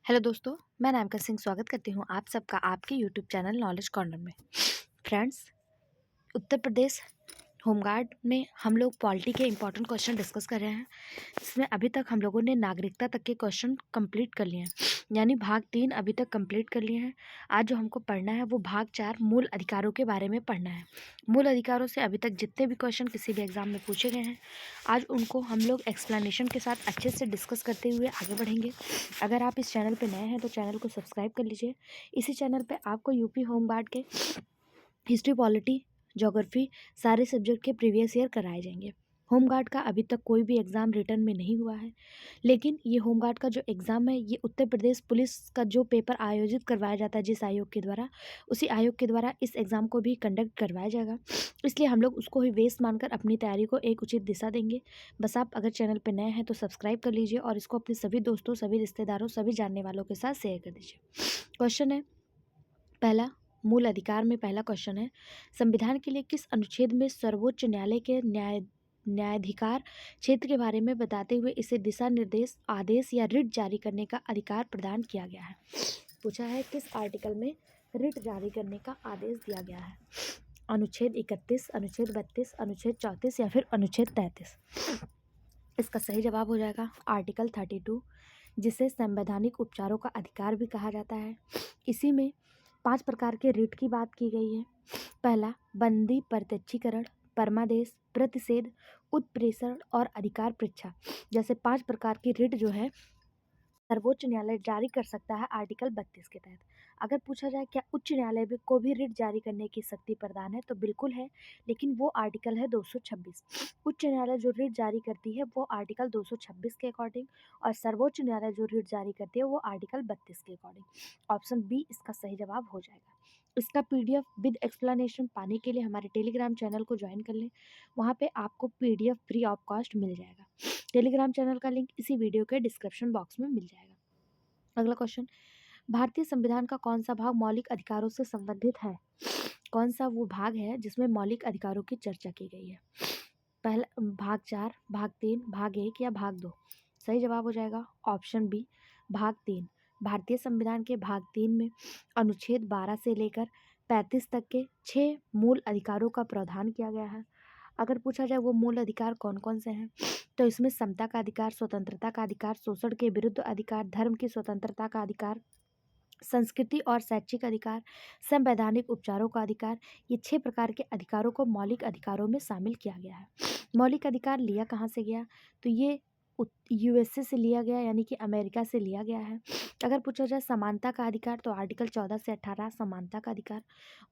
Hello दोस्तों, मैं नामिका सिंह स्वागत करती हूँ आप सबका आपके यूट्यूब चैनल नॉलेज कॉर्नर में। फ्रेंड्स, उत्तर प्रदेश होमगार्ड में हम लोग पॉलिटी के इंपॉर्टेंट क्वेश्चन डिस्कस कर रहे हैं। इसमें अभी तक हम लोगों ने नागरिकता तक के क्वेश्चन कंप्लीट कर लिए हैं, यानी भाग 3 अभी तक कंप्लीट कर लिए हैं। आज जो हमको पढ़ना है वो भाग 4 मूल अधिकारों के बारे में पढ़ना है। मूल अधिकारों से अभी तक जितने भी क्वेश्चन किसी भी एग्जाम में पूछे गए हैं, आज उनको हम लोग एक्सप्लेनेशन के साथ अच्छे से डिस्कस करते हुए आगे बढ़ेंगे। अगर आप इस चैनल पर नए हैं तो चैनल को सब्सक्राइब कर लीजिए। इसी चैनल पर आपको यूपी होमगार्ड के हिस्ट्री, पॉलिटी, ज्योग्राफी सारे सब्जेक्ट के प्रीवियस ईयर कराए जाएंगे। होमगार्ड का अभी तक कोई भी एग्ज़ाम रिटर्न में नहीं हुआ है, लेकिन ये होमगार्ड का जो एग्ज़ाम है ये उत्तर प्रदेश पुलिस का जो पेपर आयोजित करवाया जाता है जिस आयोग के द्वारा, उसी आयोग के द्वारा इस एग्ज़ाम को भी कंडक्ट करवाया जाएगा। इसलिए हम लोग उसको ही बेस मानकर अपनी तैयारी को एक उचित दिशा देंगे। बस आप अगर चैनल पर नए हैं तो सब्सक्राइब कर लीजिए और इसको अपने सभी दोस्तों, सभी रिश्तेदारों, सभी जानने वालों के साथ शेयर कर दीजिए। क्वेश्चन है पहला, मूल अधिकार में पहला क्वेश्चन है, संविधान के लिए किस अनुच्छेद में सर्वोच्च न्यायालय के न्यायाधिकार क्षेत्र के बारे में बताते हुए इसे दिशा निर्देश, आदेश या रिट जारी करने का अधिकार प्रदान किया गया है। पूछा है किस आर्टिकल में रिट जारी करने का आदेश दिया गया है। अनुच्छेद 31, अनुच्छेद 32, अनुच्छेद 34 या फिर अनुच्छेद 33। इसका सही जवाब हो जाएगा आर्टिकल 32, जिसे संवैधानिक उपचारों का अधिकार भी कहा जाता है। इसी में 5 प्रकार के रिट की बात की गई है। पहला, बंदी प्रत्यक्षीकरण, परमादेश, प्रतिषेध, उत्प्रेषण और अधिकार परीक्षा जैसे 5 प्रकार की रिट जो है सर्वोच्च न्यायालय जारी कर सकता है आर्टिकल 32 के तहत। अगर पूछा जाए क्या उच्च न्यायालय भी को भी रिट जारी करने की शक्ति प्रदान है, तो बिल्कुल है, लेकिन वो आर्टिकल है 226। उच्च न्यायालय जो रिट जारी करती है वो आर्टिकल 226 के अकॉर्डिंग, और सर्वोच्च न्यायालय जो रिट जारी करती है वो आर्टिकल 32 के अकॉर्डिंग। ऑप्शन बी इसका सही जवाब हो जाएगा। इसका पीडीएफ विद एक्सप्लेनेशन पाने के लिए हमारे टेलीग्राम चैनल को ज्वाइन कर लें। वहाँ पे आपको पीडीएफ फ्री ऑफ कॉस्ट मिल जाएगा। टेलीग्राम चैनल का लिंक इसी वीडियो के डिस्क्रिप्शन बॉक्स में मिल जाएगा। अगला क्वेश्चन, भारतीय संविधान का कौन सा भाग मौलिक अधिकारों से संबंधित है? कौन सा वो भाग है जिसमें मौलिक अधिकारों की चर्चा की गई है? पहला भाग 4, भाग 3, भाग 1 या भाग 2? सही जवाब हो जाएगा ऑप्शन बी, भाग 3। भारतीय संविधान के भाग 3 में अनुच्छेद 12 से लेकर 35 तक के 6 मूल अधिकारों का प्रावधान किया गया है। अगर पूछा जाए वो मूल अधिकार कौन कौन से हैं, तो इसमें समता का अधिकार, स्वतंत्रता का अधिकार, शोषण के विरुद्ध अधिकार, धर्म की स्वतंत्रता का अधिकार, संस्कृति और शैक्षिक अधिकार, संवैधानिक उपचारों का अधिकार, ये 6 प्रकार के अधिकारों को मौलिक अधिकारों में शामिल किया गया है। मौलिक अधिकार लिया कहाँ से गया, तो ये यूएसए से लिया गया, यानी कि अमेरिका से लिया गया है। अगर पूछा जाए समानता का अधिकार, तो आर्टिकल 14 से 18 समानता का अधिकार,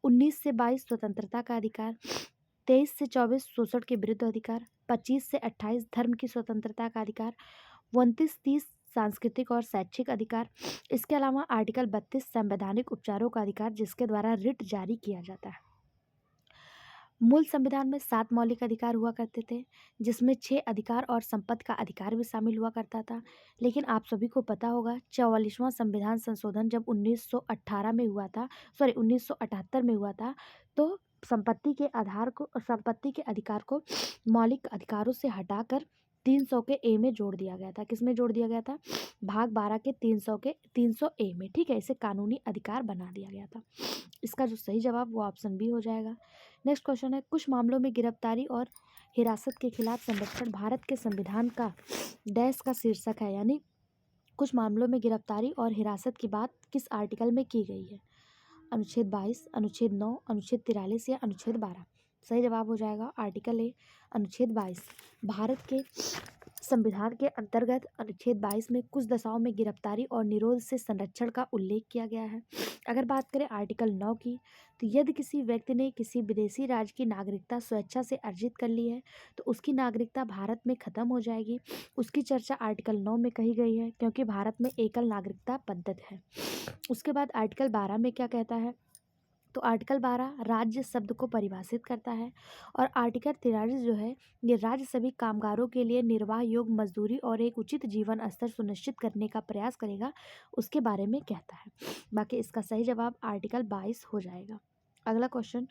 19 से 22 स्वतंत्रता का अधिकार, 23 से 24 शोषण के विरुद्ध अधिकार, 25 से 28 धर्म की स्वतंत्रता का अधिकार, 29-30 सांस्कृतिक और शैक्षिक अधिकार। इसके अलावा आर्टिकल 32 संवैधानिक उपचारों का अधिकार, जिसके द्वारा रिट जारी किया जाता है। मूल संविधान में 7 मौलिक अधिकार हुआ करते थे, जिसमें 6 अधिकार और संपत्ति का अधिकार भी शामिल हुआ करता था। लेकिन आप सभी को पता होगा 44वां संविधान संशोधन जब 1918 में हुआ था, 1978 में हुआ था, तो संपत्ति के अधिकार को मौलिक अधिकारों से हटाकर 300 के ए में जोड़ दिया गया था। किस में जोड़ दिया गया था? भाग 12 के 300 ए में। ठीक है, इसे कानूनी अधिकार बना दिया गया था। इसका जो सही जवाब वो ऑप्शन बी हो जाएगा। नेक्स्ट क्वेश्चन है, कुछ मामलों में गिरफ्तारी और हिरासत के खिलाफ संरक्षण भारत के संविधान का डैश का शीर्षक है, यानी कुछ मामलों में गिरफ्तारी और हिरासत की बात किस आर्टिकल में की गई है? अनुच्छेद 22, अनुच्छेद 9, अनुच्छेद 43 या अनुच्छेद 12? सही जवाब हो जाएगा आर्टिकल ए, अनुच्छेद 22। भारत के संविधान के अंतर्गत अनुच्छेद 22 में कुछ दशाओं में गिरफ्तारी और निरोध से संरक्षण का उल्लेख किया गया है। अगर बात करें आर्टिकल 9 की, तो यदि किसी व्यक्ति ने किसी विदेशी राज्य की नागरिकता स्वेच्छा से अर्जित कर ली है, तो उसकी नागरिकता भारत में खत्म हो जाएगी। उसकी चर्चा आर्टिकल 9 में कही गई है, क्योंकि भारत में एकल नागरिकता पद्धति है। उसके बाद आर्टिकल 12 में क्या कहता है, तो आर्टिकल 12 राज्य शब्द को परिभाषित करता है, और आर्टिकल 43 जो है ये राज्य सभी कामगारों के लिए निर्वाह योग्य मजदूरी और एक उचित जीवन स्तर सुनिश्चित करने का प्रयास करेगा, उसके बारे में कहता है। बाकी इसका सही जवाब आर्टिकल 22 हो जाएगा। अगला क्वेश्चन,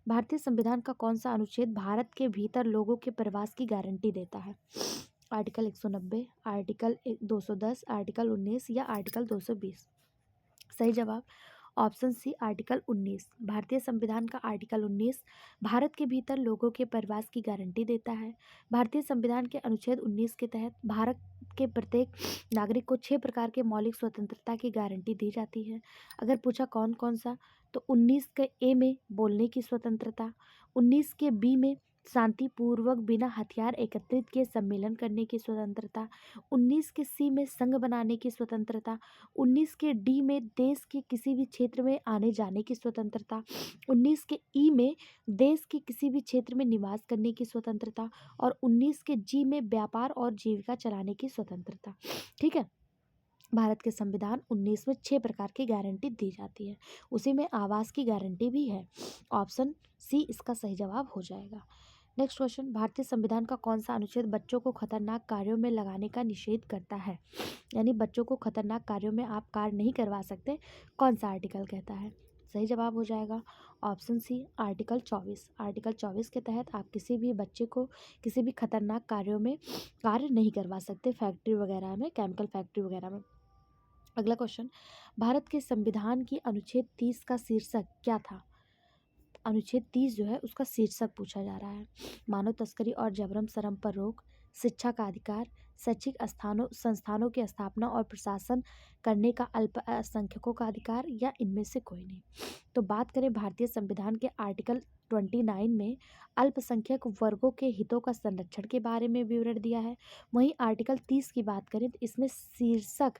भारतीय संविधान का कौन सा अनुच्छेद भारत के भीतर लोगों के प्रवास की गारंटी देता है? आर्टिकल 190, आर्टिकल 210, आर्टिकल 19 या आर्टिकल 220? सही जवाब ऑप्शन सी आर्टिकल 19। भारतीय संविधान का आर्टिकल 19 भारत के भीतर लोगों के प्रवास की गारंटी देता है। भारतीय संविधान के अनुच्छेद 19 के तहत भारत के प्रत्येक नागरिक को 6 प्रकार के मौलिक स्वतंत्रता की गारंटी दी जाती है। अगर पूछा कौन कौन सा, तो 19 के ए में बोलने की स्वतंत्रता, 19 के बी में शांतिपूर्वक बिना हथियार एकत्रित किए सम्मेलन करने की स्वतंत्रता, 19 के सी में संघ बनाने की स्वतंत्रता, 19 के डी में देश के किसी भी क्षेत्र में आने जाने की स्वतंत्रता, 19 के ई में देश के किसी भी क्षेत्र में निवास करने की स्वतंत्रता और 19 के जी में व्यापार और जीविका चलाने की स्वतंत्रता। ठीक है, भारत के संविधान 19 में 6 प्रकार की गारंटी दी जाती है, उसी में आवास की गारंटी भी है। ऑप्शन सी इसका सही जवाब हो जाएगा। नेक्स्ट क्वेश्चन, भारतीय संविधान का कौन सा अनुच्छेद बच्चों को खतरनाक कार्यों में लगाने का निषेध करता है? यानी बच्चों को खतरनाक कार्यों में आप कार्य नहीं करवा सकते, कौन सा आर्टिकल कहता है? सही जवाब हो जाएगा ऑप्शन सी आर्टिकल 24। आर्टिकल 24 के तहत आप किसी भी बच्चे को किसी भी खतरनाक कार्यों में कार्य नहीं करवा सकते, फैक्ट्री वगैरह में, केमिकल फैक्ट्री वगैरह में। अगला क्वेश्चन, भारत के संविधान की अनुच्छेद 30 का शीर्षक क्या था? अनुच्छेद 30 जो है उसका शीर्षक पूछा जा रहा है। मानव तस्करी और जबरन श्रम पर रोक, शिक्षा का अधिकार, शैक्षिक संस्थानों की स्थापना और प्रशासन करने का अल्पसंख्यकों का अधिकार, या इनमें से कोई नहीं। तो बात करें भारतीय संविधान के आर्टिकल 29 में अल्पसंख्यक वर्गों के हितों का संरक्षण के बारे में विवरण दिया है। वहीं आर्टिकल 30 की बात करें तो इसमें शीर्षक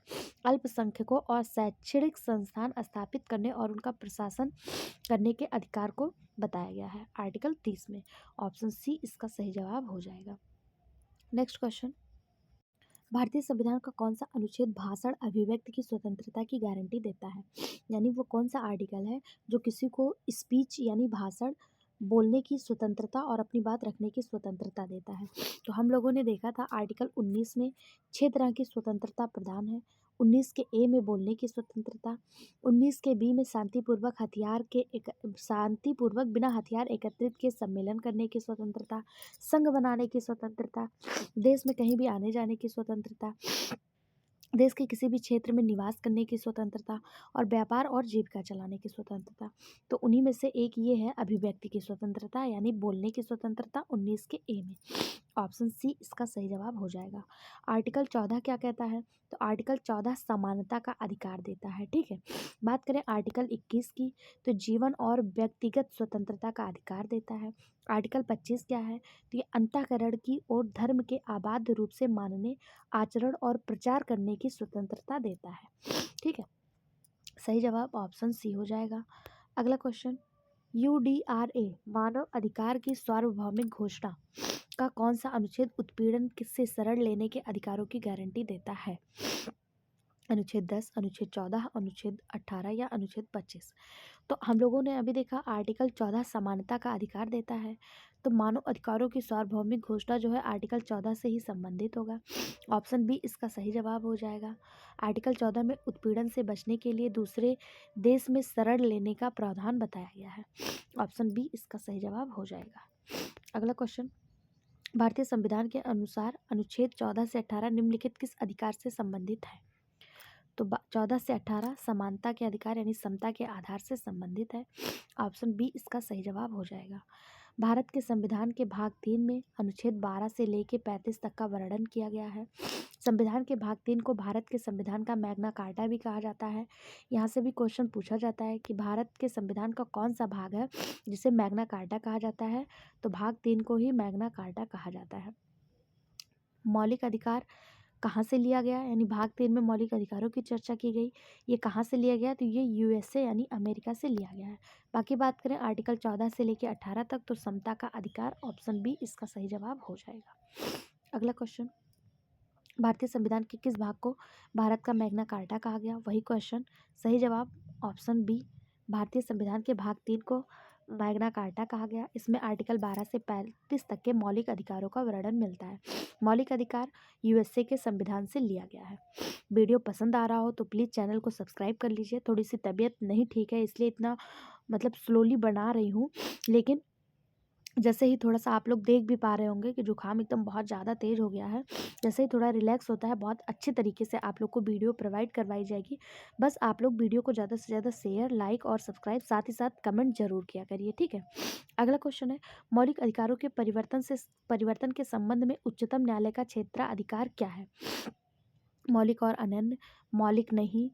अल्पसंख्यकों और शैक्षणिक संस्थान स्थापित करने और उनका प्रशासन करने के अधिकार को बताया गया है आर्टिकल 30 में। ऑप्शन सी इसका सही जवाब हो जाएगा। नेक्स्ट क्वेश्चन, भारतीय संविधान का कौन सा अनुच्छेद भाषण अभिव्यक्ति की स्वतंत्रता की गारंटी देता है? यानी वो कौन सा आर्टिकल है जो किसी को स्पीच यानी भाषण बोलने की स्वतंत्रता और अपनी बात रखने की स्वतंत्रता देता है? तो हम लोगों ने देखा था आर्टिकल 19 में 6 तरह की स्वतंत्रता प्रदान है। 19 के ए में बोलने की स्वतंत्रता, 19 के बी में शांतिपूर्वक बिना हथियार एकत्रित के सम्मेलन करने की स्वतंत्रता, संघ बनाने की स्वतंत्रता, देश में कहीं भी आने जाने की स्वतंत्रता, देश के किसी भी क्षेत्र में निवास करने की स्वतंत्रता और व्यापार और जीविका चलाने की स्वतंत्रता। तो उन्हीं में से एक ये है अभिव्यक्ति की स्वतंत्रता यानी बोलने की स्वतंत्रता 19 के ए में। ऑप्शन सी इसका सही जवाब हो जाएगा। आर्टिकल 14 क्या कहता है? तो आर्टिकल 14 समानता का अधिकार देता है। ठीक है, बात करें आर्टिकल 21 की, तो जीवन और व्यक्तिगत स्वतंत्रता का अधिकार देता है। आर्टिकल 25 क्या है? तो ये अंतःकरण की और धर्म के आबाद रूप से मानने, आचरण और प्रचार करने की स्वतंत्रता देता है। ठीक है, सही जवाब ऑप्शन सी हो जाएगा। अगला क्वेश्चन, UDRA मानव अधिकार की सार्वभौमिक घोषणा का कौन सा अनुच्छेद उत्पीड़न से शरण लेने के अधिकारों की गारंटी देता है? अनुच्छेद 10, अनुच्छेद 14, अनुच्छेद 18 या अनुच्छेद 25? तो हम लोगों ने अभी देखा आर्टिकल 14 समानता का अधिकार देता है, तो मानव अधिकारों की सार्वभौमिक घोषणा जो है आर्टिकल 14 से ही संबंधित होगा। ऑप्शन बी इसका सही जवाब हो जाएगा। आर्टिकल 14 में उत्पीड़न से बचने के लिए दूसरे देश में शरण लेने का प्रावधान बताया गया है। ऑप्शन बी इसका सही जवाब हो जाएगा। अगला क्वेश्चन, भारतीय संविधान के अनुसार अनुच्छेद 14 से 18 निम्नलिखित किस अधिकार से संबंधित है? तो 14 से 18 समानता के अधिकार यानी समता के आधार से संबंधित है। ऑप्शन बी इसका सही जवाब हो जाएगा। भारत के संविधान के भाग 3 में अनुच्छेद 12 से लेकर 35 तक का वर्णन किया गया है। संविधान के भाग 3 को भारत के संविधान का मैग्ना कार्टा भी कहा जाता है। यहाँ से भी क्वेश्चन पूछा जाता है कि भारत के संविधान का कौन सा भाग है जिसे मैग्ना कार्टा कहा जाता है? तो भाग 3 को ही मैग्ना कार्टा कहा जाता है। मौलिक अधिकार कहाँ से लिया गया? यानी भाग 3 में मौलिक अधिकारों की चर्चा की गई, ये कहाँ से लिया गया? तो ये USA यानी अमेरिका से लिया गया है। बाकी बात करें आर्टिकल 14 से लेकर 18 तक, तो समता का अधिकार ऑप्शन बी इसका सही जवाब हो जाएगा। अगला क्वेश्चन, भारतीय संविधान के किस भाग को भारत का मैग्ना कार्टा कहा गया? वही क्वेश्चन, सही जवाब ऑप्शन बी, भारतीय संविधान के भाग 3 को मैग्ना कार्टा कहा गया। इसमें आर्टिकल 12 से 35 तक के मौलिक अधिकारों का वर्णन मिलता है। मौलिक अधिकार USA के संविधान से लिया गया है। वीडियो पसंद आ रहा हो तो प्लीज़ चैनल को सब्सक्राइब कर लीजिए। थोड़ी सी तबीयत नहीं ठीक है इसलिए इतना स्लोली बना रही हूँ, लेकिन जैसे ही थोड़ा-सा आप लोग देख भी पा रहे होंगे कि जुकाम एकदम बहुत ज़्यादा तेज़ हो गया है। जैसे ही थोड़ा रिलैक्स होता है, बहुत अच्छे तरीके से आप लोग को वीडियो प्रोवाइड करवाई जाएगी। बस आप लोग वीडियो को ज़्यादा से ज़्यादा शेयर, लाइक और सब्सक्राइब, साथ ही साथ कमेंट ज़रूर किया करिए, ठीक है? अगला क्वेश्चन है, मौलिक अधिकारों के परिवर्तन के संबंध में उच्चतम न्यायालय का क्षेत्राधिकार क्या है? मौलिक और अनन्य, मौलिक नहीं,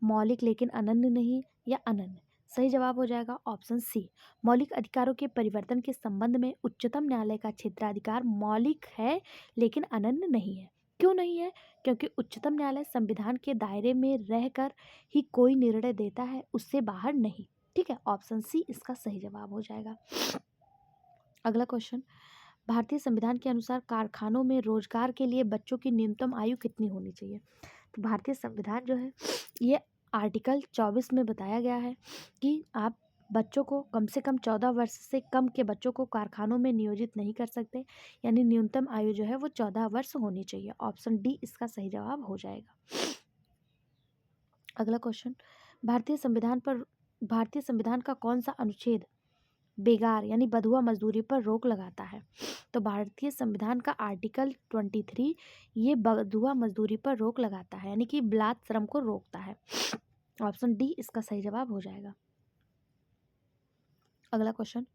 मौलिक लेकिन अनन्य नहीं, या अनन्य? सही जवाब हो जाएगा ऑप्शन सी। मौलिक अधिकारों के परिवर्तन के संबंध में उच्चतम न्यायालय का क्षेत्राधिकार मौलिक है लेकिन अनन्य नहीं है। क्यों नहीं है? क्योंकि उच्चतम न्यायालय संविधान के दायरे में रहकर ही कोई निर्णय देता है, उससे बाहर नहीं। ठीक है, ऑप्शन सी इसका सही जवाब हो जाएगा। अगला क्वेश्चन, भारतीय संविधान के अनुसार कारखानों में रोजगार के लिए बच्चों की न्यूनतम आयु कितनी होनी चाहिए? तो भारतीय संविधान जो है ये आर्टिकल 24 में बताया गया है कि आप बच्चों को कम से कम 14 वर्ष से कम के बच्चों को कारखानों में नियोजित नहीं कर सकते, यानी न्यूनतम आयु जो है वो 14 वर्ष होनी चाहिए। ऑप्शन डी इसका सही जवाब हो जाएगा। अगला क्वेश्चन, भारतीय संविधान का कौन सा अनुच्छेद बेगार यानी बधुआ मजदूरी पर रोक लगाता है? तो भारतीय संविधान का आर्टिकल 23 ये बधुआ मजदूरी पर रोक लगाता है, यानी कि बाल श्रम को रोकता है। ऑप्शन डी इसका सही जवाब हो जाएगा। अगला क्वेश्चन,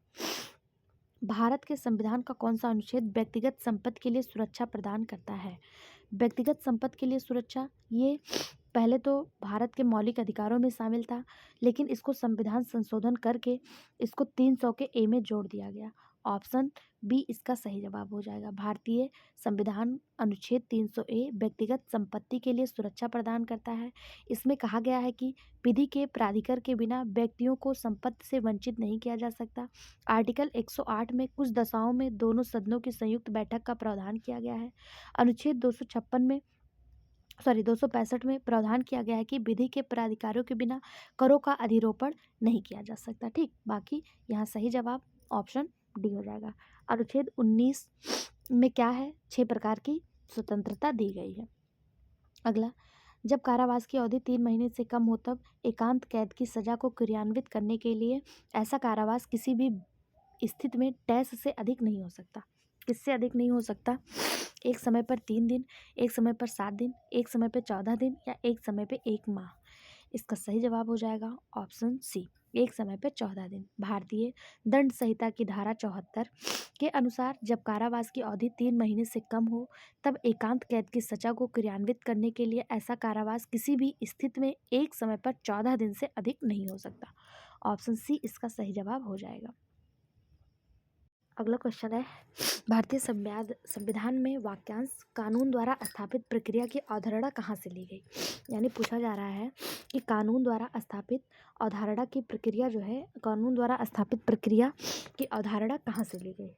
भारत के संविधान का कौन सा अनुच्छेद व्यक्तिगत संपत्ति के लिए सुरक्षा प्रदान करता है? व्यक्तिगत संपत्ति के लिए सुरक्षा ये पहले तो भारत के मौलिक अधिकारों में शामिल था, लेकिन इसको संविधान संशोधन करके इसको 300 के ए में जोड़ दिया गया। ऑप्शन बी इसका सही जवाब हो जाएगा। भारतीय संविधान अनुच्छेद 300 ए व्यक्तिगत संपत्ति के लिए सुरक्षा प्रदान करता है। इसमें कहा गया है कि विधि के प्राधिकार के बिना व्यक्तियों को संपत्ति से वंचित नहीं किया जा सकता। आर्टिकल 108 में कुछ दशाओं में दोनों सदनों की संयुक्त बैठक का प्रावधान किया गया है। अनुच्छेद 265 में प्रावधान किया गया है कि विधि के प्राधिकारों के बिना करों का अधिरोपण नहीं किया जा सकता। ठीक, बाकी यहाँ सही जवाब ऑप्शन डी हो जाएगा। अनुच्छेद 19 में क्या है? 6 प्रकार की स्वतंत्रता दी गई है। अगला, जब कारावास की अवधि 3 महीने से कम हो तब एकांत कैद की सजा को क्रियान्वित करने के लिए ऐसा कारावास किसी भी स्थिति में डैश से अधिक नहीं हो सकता। किससे अधिक नहीं हो सकता? एक समय पर 3 दिन, एक समय पर 7 दिन, एक समय पर 14 दिन, या एक समय पर 1 माह। इसका सही जवाब हो जाएगा ऑप्शन सी, एक समय पर 14 दिन। भारतीय दंड संहिता की धारा 74 के अनुसार जब कारावास की अवधि 3 महीने से कम हो तब एकांत कैद की सजा को क्रियान्वित करने के लिए ऐसा कारावास किसी भी स्थिति में एक समय पर 14 दिन से अधिक नहीं हो सकता। ऑप्शन सी इसका सही जवाब हो जाएगा। अगला क्वेश्चन है, भारतीय संविधान में वाक्यांश कानून द्वारा स्थापित प्रक्रिया की अवधारणा कहाँ से ली गई? यानी पूछा जा रहा है कि कानून द्वारा स्थापित अवधारणा की प्रक्रिया जो है, कानून द्वारा स्थापित प्रक्रिया की अवधारणा कहाँ से ली गई?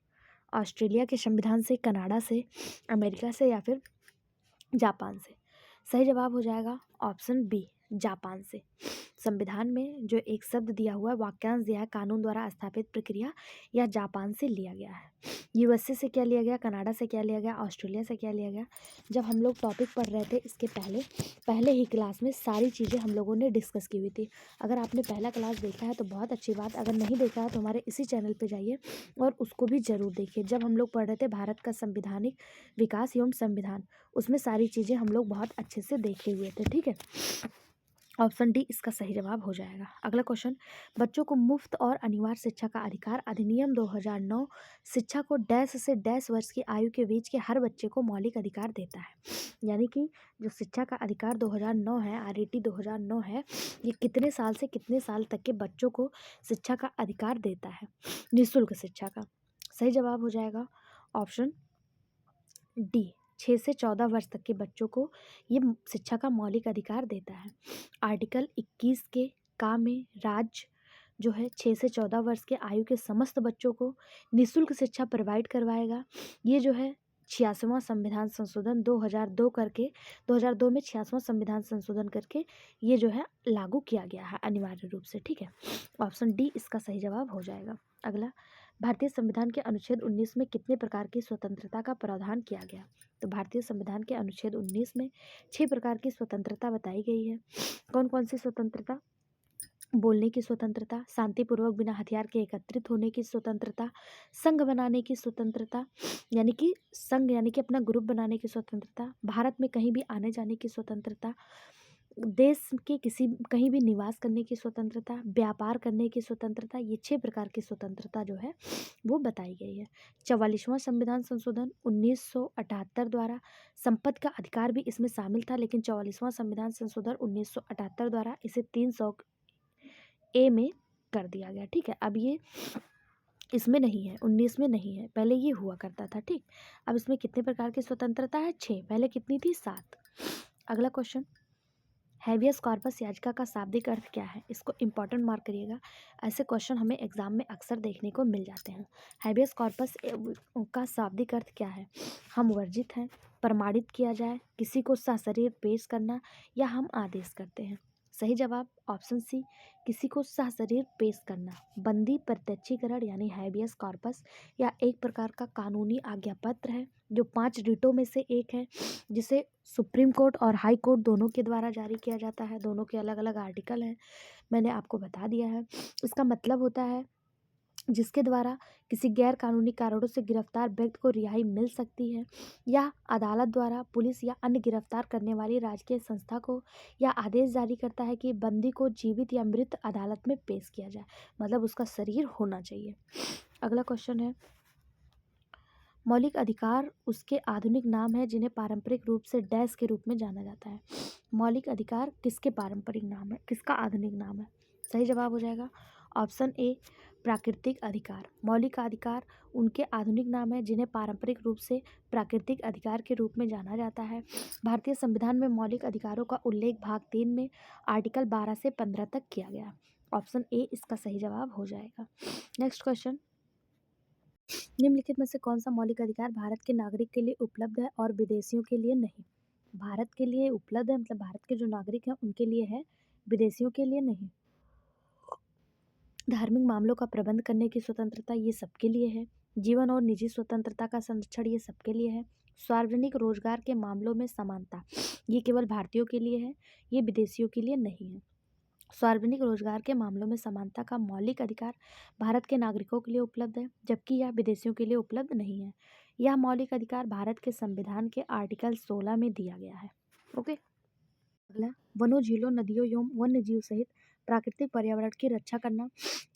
ऑस्ट्रेलिया के संविधान से, कनाडा से, अमेरिका से, या फिर जापान से? सही जवाब हो जाएगा ऑप्शन बी, जापान से। संविधान में जो एक शब्द दिया हुआ है, वाक्यांश दिया है, कानून द्वारा स्थापित प्रक्रिया, या जापान से लिया गया है। यूएसए से क्या लिया गया, कनाडा से क्या लिया गया, ऑस्ट्रेलिया से क्या लिया गया? जब हम लोग टॉपिक पढ़ रहे थे इसके पहले ही क्लास में सारी चीज़ें हम लोगों ने डिस्कस की हुई थी। अगर आपने पहला क्लास देखा है तो बहुत अच्छी बात, अगर नहीं देखा है तो हमारे इसी चैनल पर जाइए और उसको भी ज़रूर देखिए। जब हम लोग पढ़ रहे थे भारत का संविधानिक विकास एवं संविधान, उसमें सारी चीज़ें हम लोग बहुत अच्छे से देखे हुए थे। ठीक है, ऑप्शन डी इसका सही जवाब हो जाएगा। अगला क्वेश्चन, बच्चों को मुफ्त और अनिवार्य शिक्षा का अधिकार अधिनियम 2009 शिक्षा को डैश से डैश वर्ष की आयु के बीच के हर बच्चे को मौलिक अधिकार देता है। यानी कि जो शिक्षा का अधिकार 2009 है, आरईटी 2009 है, ये कितने साल से कितने साल तक के बच्चों को शिक्षा का अधिकार देता है? निःशुल्क शिक्षा का। सही जवाब हो जाएगा ऑप्शन डी, 6 से 14 वर्ष तक के बच्चों को ये शिक्षा का मौलिक अधिकार देता है। आर्टिकल 21 के का में राज्य जो है 6 से 14 वर्ष के आयु के समस्त बच्चों को निःशुल्क शिक्षा प्रोवाइड करवाएगा। ये जो है 86वां संविधान संशोधन 2002 में 86वां संविधान संशोधन करके ये जो है लागू किया गया है अनिवार्य रूप से। ठीक है, ऑप्शन डी इसका सही जवाब हो जाएगा। अगला, भारतीय संविधान के अनुच्छेद 19 में कितने प्रकार की स्वतंत्रता का प्रावधान किया गया? तो भारतीय संविधान के अनुच्छेद 19 में 6 प्रकार की स्वतंत्रता बताई गई है। कौन कौन सी स्वतंत्रता? बोलने की स्वतंत्रता, शांतिपूर्वक बिना हथियार के एकत्रित होने की स्वतंत्रता, संघ बनाने की स्वतंत्रता, यानी कि अपना ग्रुप बनाने की स्वतंत्रता, भारत में कहीं भी आने जाने की स्वतंत्रता, देश के किसी कहीं भी निवास करने की स्वतंत्रता, व्यापार करने की स्वतंत्रता, ये 6 प्रकार की स्वतंत्रता जो है वो बताई गई है। 44वां संविधान संशोधन 1978 द्वारा संपत्ति का अधिकार भी इसमें शामिल था, लेकिन 44वां संविधान संशोधन 1978 द्वारा इसे 300 ए में कर दिया गया। ठीक है, अब ये इसमें नहीं है, 19 में नहीं है, पहले ये हुआ करता था। ठीक, अब इसमें कितने प्रकार की स्वतंत्रता है? 6, पहले कितनी थी? 7। अगला क्वेश्चन, हैबियस कॉर्पस याचिका का शाब्दिक अर्थ क्या है? इसको इंपॉर्टेंट मार्क करिएगा, ऐसे क्वेश्चन हमें एग्जाम में अक्सर देखने को मिल जाते हैं। हैबियस कॉर्पस का शाब्दिक अर्थ क्या है? हम वर्जित हैं, प्रमाणित किया जाए, किसी को सशरीर पेश करना, या हम आदेश करते हैं। सही जवाब ऑप्शन सी, किसी को सशरीर पेश करना। बंदी प्रत्यक्षीकरण यानी हैबियस कॉर्पस या एक प्रकार का कानूनी आज्ञापत्र है जो 5 रिटों में से एक है, जिसे सुप्रीम कोर्ट और हाई कोर्ट दोनों के द्वारा जारी किया जाता है। दोनों के अलग अलग आर्टिकल हैं, मैंने आपको बता दिया है। इसका मतलब होता है जिसके द्वारा किसी गैर कानूनी कारणों से गिरफ्तार व्यक्ति को रिहाई मिल सकती है, या अदालत द्वारा पुलिस या अन्य गिरफ्तार करने वाली राजकीय संस्था को या आदेश जारी करता है कि बंदी को जीवित या मृत अदालत में पेश किया जाए, मतलब उसका शरीर होना चाहिए। अगला क्वेश्चन है, मौलिक अधिकार उसके आधुनिक नाम है जिन्हें पारंपरिक रूप से डैश के रूप में जाना जाता है। मौलिक अधिकार किसके पारंपरिक नाम है, किसका आधुनिक नाम है? सही जवाब हो जाएगा ऑप्शन ए, प्राकृतिक अधिकार। मौलिक अधिकार उनके आधुनिक नाम है जिन्हें पारंपरिक रूप से प्राकृतिक अधिकार के रूप में जाना जाता है। भारतीय संविधान में मौलिक अधिकारों का उल्लेख भाग 3 में आर्टिकल 12 से 15 तक किया गया। ऑप्शन ए इसका सही जवाब हो जाएगा। नेक्स्ट क्वेश्चन, निम्नलिखित में से कौन सा मौलिक अधिकार भारत के नागरिक के लिए उपलब्ध है और विदेशियों के लिए नहीं? भारत के लिए उपलब्ध है, मतलब भारत के जो नागरिक हैं उनके लिए है, विदेशियों के लिए नहीं। धार्मिक मामलों का प्रबंध करने की स्वतंत्रता ये सबके लिए है। जीवन और निजी स्वतंत्रता का संरक्षण ये सबके लिए है। सार्वजनिक रोजगार के मामलों में समानता ये केवल भारतीयों के लिए है, ये विदेशियों के लिए नहीं है। सार्वजनिक रोजगार के मामलों में समानता का मौलिक अधिकार भारत के नागरिकों के लिए उपलब्ध है, जबकि यह विदेशियों के लिए उपलब्ध नहीं है। यह मौलिक अधिकार भारत के संविधान के आर्टिकल 16 में दिया गया है। ओके, अगला, वनों, झीलों, नदियों एवं वन्य जीव सहित प्राकृतिक पर्यावरण की रक्षा करना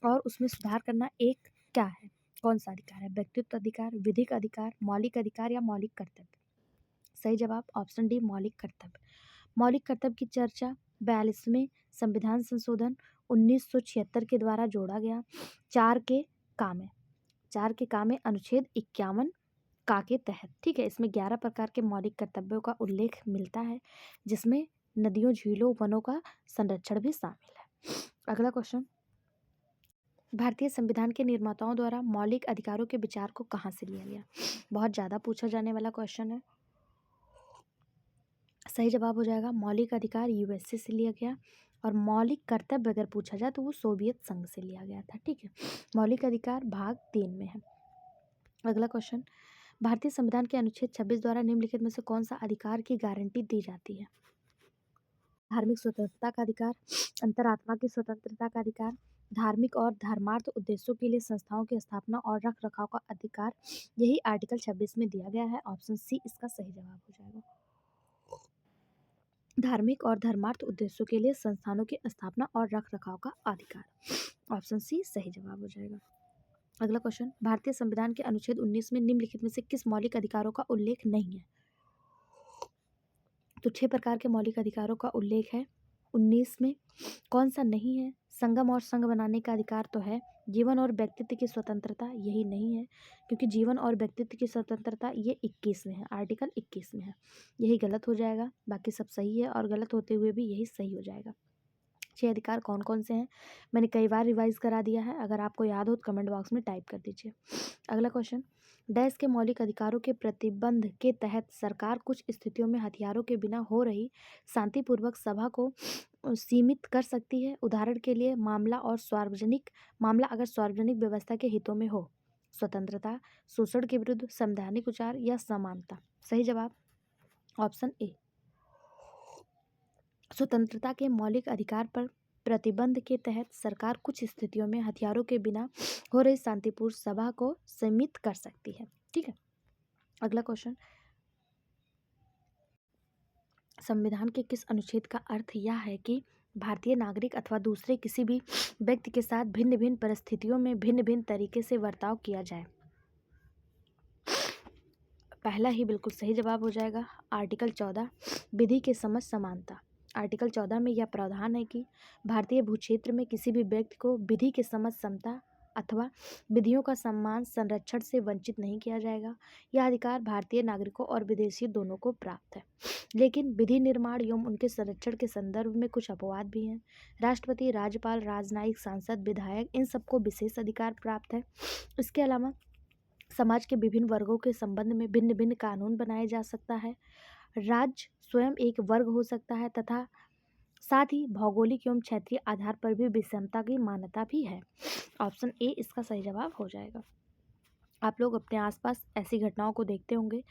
और उसमें सुधार करना एक क्या है, कौन सा अधिकार है? व्यक्तित्व अधिकार, विधिक अधिकार, मौलिक अधिकार या मौलिक कर्तव्य? सही जवाब ऑप्शन डी, मौलिक कर्तव्य। मौलिक कर्तव्य की चर्चा 42वें संविधान संशोधन 1976 के द्वारा जोड़ा गया 4 के काम है, 4 के काम है अनुच्छेद 51 का के तहत। ठीक है, इसमें 11 प्रकार के मौलिक कर्तव्यों का उल्लेख मिलता है, जिसमें नदियों, झीलों, वनों का संरक्षण भी शामिल है। अगला क्वेश्चन, भारतीय संविधान के निर्माताओं द्वारा मौलिक अधिकारों के विचार को कहाँ से लिया गया? बहुत ज़्यादा पूछा जाने वाला क्वेश्चन है। सही जवाब हो जाएगा मौलिक अधिकार यूएसए से लिया गया, और मौलिक कर्तव्य अगर पूछा जाए तो वो सोवियत संघ से लिया गया था। ठीक है, मौलिक अधिकार भाग 3 में है। अगला क्वेश्चन, भारतीय संविधान के अनुच्छेद 26 द्वारा निम्नलिखित में से कौन सा अधिकार की गारंटी दी जाती है? धार्मिक स्वतंत्रता का अधिकार, अंतरात्मा की स्वतंत्रता का अधिकार, धार्मिक और धर्मार्थ उद्देश्यों के लिए संस्थाओं की स्थापना और रख रखाव का अधिकार, यही आर्टिकल 26 में दिया गया है। ऑप्शन सी इसका सही जवाब हो जाएगा। धार्मिक और धर्मार्थ उद्देश्यों के लिए संस्थानों की स्थापना और रख रखाव का अधिकार, ऑप्शन सी सही जवाब हो जाएगा। अगला क्वेश्चन, भारतीय संविधान के अनुच्छेद 19 में निम्नलिखित में से किस मौलिक अधिकारों का उल्लेख नहीं है? तो 6 प्रकार के मौलिक अधिकारों का उल्लेख है, 19 में कौन सा नहीं है? संगम और संघ बनाने का अधिकार तो है। जीवन और व्यक्तित्व की स्वतंत्रता यही नहीं है, क्योंकि जीवन और व्यक्तित्व की स्वतंत्रता ये 21 में है, आर्टिकल 21 में है। यही गलत हो जाएगा, बाकी सब सही है, और गलत होते हुए भी यही सही हो जाएगा। 6 अधिकार कौन कौन से हैं मैंने कई बार रिवाइज करा दिया है, अगर आपको याद हो तो कमेंट बॉक्स में टाइप कर दीजिए। अगला क्वेश्चन, डैश के मौलिक अधिकारों के प्रतिबंध के तहत सरकार कुछ स्थितियों में हथियारों के बिना हो रही शांतिपूर्वक सभा को सीमित कर सकती है। उदाहरण के लिए मामला अगर सार्वजनिक व्यवस्था के हितों में हो, स्वतंत्रता, शोषण के विरुद्ध संवैधानिक उच्चार या समानता। सही जवाब ऑप्शन ए, स्वतंत्रता के मौलिक अधिकार पर प्रतिबंध के तहत सरकार कुछ स्थितियों में हथियारों के बिना हो रही शांतिपूर्ण सभा को सीमित कर सकती है। ठीक है, अगला क्वेश्चन, संविधान के किस अनुच्छेद का अर्थ यह है कि भारतीय नागरिक अथवा दूसरे किसी भी व्यक्ति के साथ भिन्न भिन्न परिस्थितियों में भिन्न भिन्न तरीके से बर्ताव किया जाए? पहला ही बिल्कुल सही जवाब हो जाएगा, आर्टिकल 14 विधि के समझ समानता। आर्टिकल 14 में यह प्रावधान है कि भारतीय भूक्षेत्र में किसी भी व्यक्ति को विधि के समझ समता अथवा विधियों का सम्मान संरक्षण से वंचित नहीं किया जाएगा। यह अधिकार भारतीय नागरिकों और विदेशियों दोनों को प्राप्त है, लेकिन विधि निर्माण एवं उनके संरक्षण के संदर्भ में कुछ अपवाद भी हैं। राष्ट्रपति, राज्यपाल, राजनयिक, सांसद, विधायक, इन सबको विशेष अधिकार प्राप्त है। इसके अलावा समाज के विभिन्न वर्गों के संबंध में भिन्न भिन्न कानून बनाया जा सकता है। राज्य स्वयं एक वर्ग हो सकता है तथा साथ ही भौगोलिक एवं क्षेत्रीय आधार पर भी विषमता की मान्यता भी है। ऑप्शन ए इसका सही जवाब हो जाएगा। आप लोग अपने आसपास ऐसी घटनाओं को देखते होंगे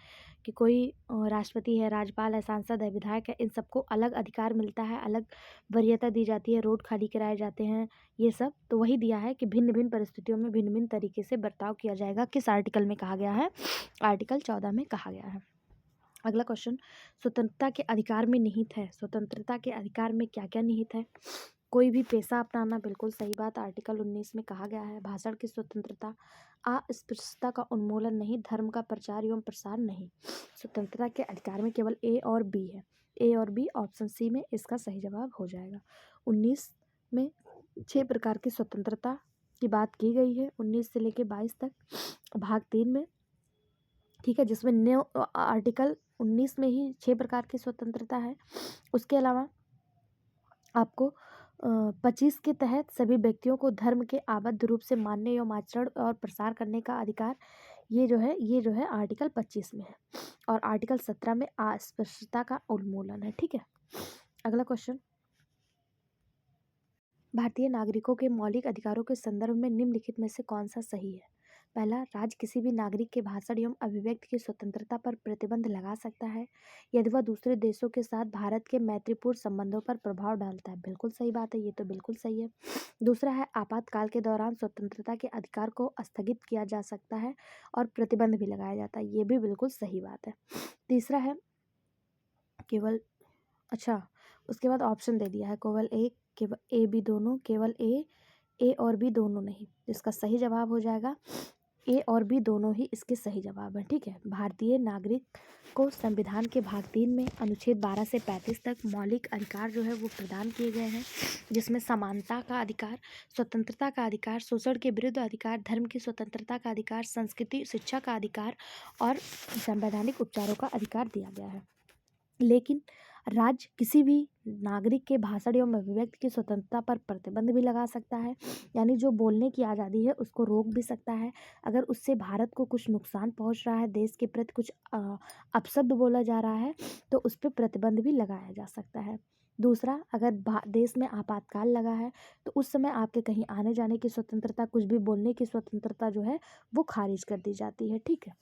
कि कोई राष्ट्रपति है, राज्यपाल है, सांसद है, विधायक है, इन सबको अलग अधिकार मिलता है, अलग वरीयता दी जाती है, रोड खाली कराए जाते हैं, ये सब तो वही दिया है कि भिन्न भिन्न परिस्थितियों में भिन्न भिन्न तरीके से बर्ताव किया जाएगा। किस आर्टिकल में कहा गया है? आर्टिकल 14 में कहा गया है। अगला क्वेश्चन, स्वतंत्रता के अधिकार में निहित है। स्वतंत्रता के अधिकार में क्या क्या निहित है? कोई भी पेशा अपनाना, बिल्कुल सही बात, आर्टिकल 19 में कहा गया है। भाषण की स्वतंत्रता, अस्पृश्यता का उन्मूलन नहीं, धर्म का प्रचार एवं प्रसार नहीं। स्वतंत्रता के अधिकार में केवल ए और बी है। ए और बी ऑप्शन सी में इसका सही जवाब हो जाएगा। 19 में 6 प्रकार की स्वतंत्रता की बात की गई है, 19 से लेकर 22 तक, भाग 3 में। ठीक है, जिसमें न्यू आर्टिकल 19 में ही 6 प्रकार की स्वतंत्रता है। उसके अलावा आपको 25 के तहत सभी व्यक्तियों को धर्म के आबद्ध रूप से मानने एवं आचरण और प्रसार करने का अधिकार, ये जो है आर्टिकल 25 में है। और आर्टिकल 17 में अस्पृश्यता का उन्मूलन है। ठीक है, अगला क्वेश्चन, भारतीय नागरिकों के मौलिक अधिकारों के संदर्भ में निम्नलिखित में से कौन सा सही है? पहला, राज्य किसी भी नागरिक के भाषण एवं अभिव्यक्ति की स्वतंत्रता पर प्रतिबंध लगा सकता है यदि वह दूसरे देशों के साथ भारत के मैत्रीपूर्ण संबंधों पर प्रभाव डालता है। बिल्कुल सही बात है, ये तो बिल्कुल सही है। दूसरा है, आपातकाल के दौरान स्वतंत्रता के अधिकार को स्थगित किया जा सकता है और प्रतिबंध भी लगाया जाता है, ये भी बिल्कुल सही बात है। तीसरा है, केवल उसके बाद ऑप्शन दे दिया है, केवल ए बी दोनों, केवल ए और बी दोनों नहीं। इसका सही जवाब हो जाएगा ए और बी दोनों ही इसके सही जवाब है। ठीक है, भारतीय नागरिक को संविधान के भाग 3 में अनुच्छेद 12 से 35 तक मौलिक अधिकार जो है वो प्रदान किए गए हैं, जिसमें समानता का अधिकार, स्वतंत्रता का अधिकार, शोषण के विरुद्ध अधिकार, धर्म की स्वतंत्रता का अधिकार, संस्कृति शिक्षा का अधिकार और संवैधानिक उपचारों का अधिकार दिया गया है। लेकिन राज्य किसी भी नागरिक के भाषण एवं अभिव्यक्ति की स्वतंत्रता पर प्रतिबंध भी लगा सकता है, यानी जो बोलने की आज़ादी है उसको रोक भी सकता है। अगर उससे भारत को कुछ नुकसान पहुंच रहा है, देश के प्रति कुछ अपशब्द बोला जा रहा है, तो उस पर प्रतिबंध भी लगाया जा सकता है। दूसरा, अगर देश में आपातकाल लगा है तो उस समय आपके कहीं आने जाने की स्वतंत्रता, कुछ भी बोलने की स्वतंत्रता जो है वो खारिज कर दी जाती है। ठीक है,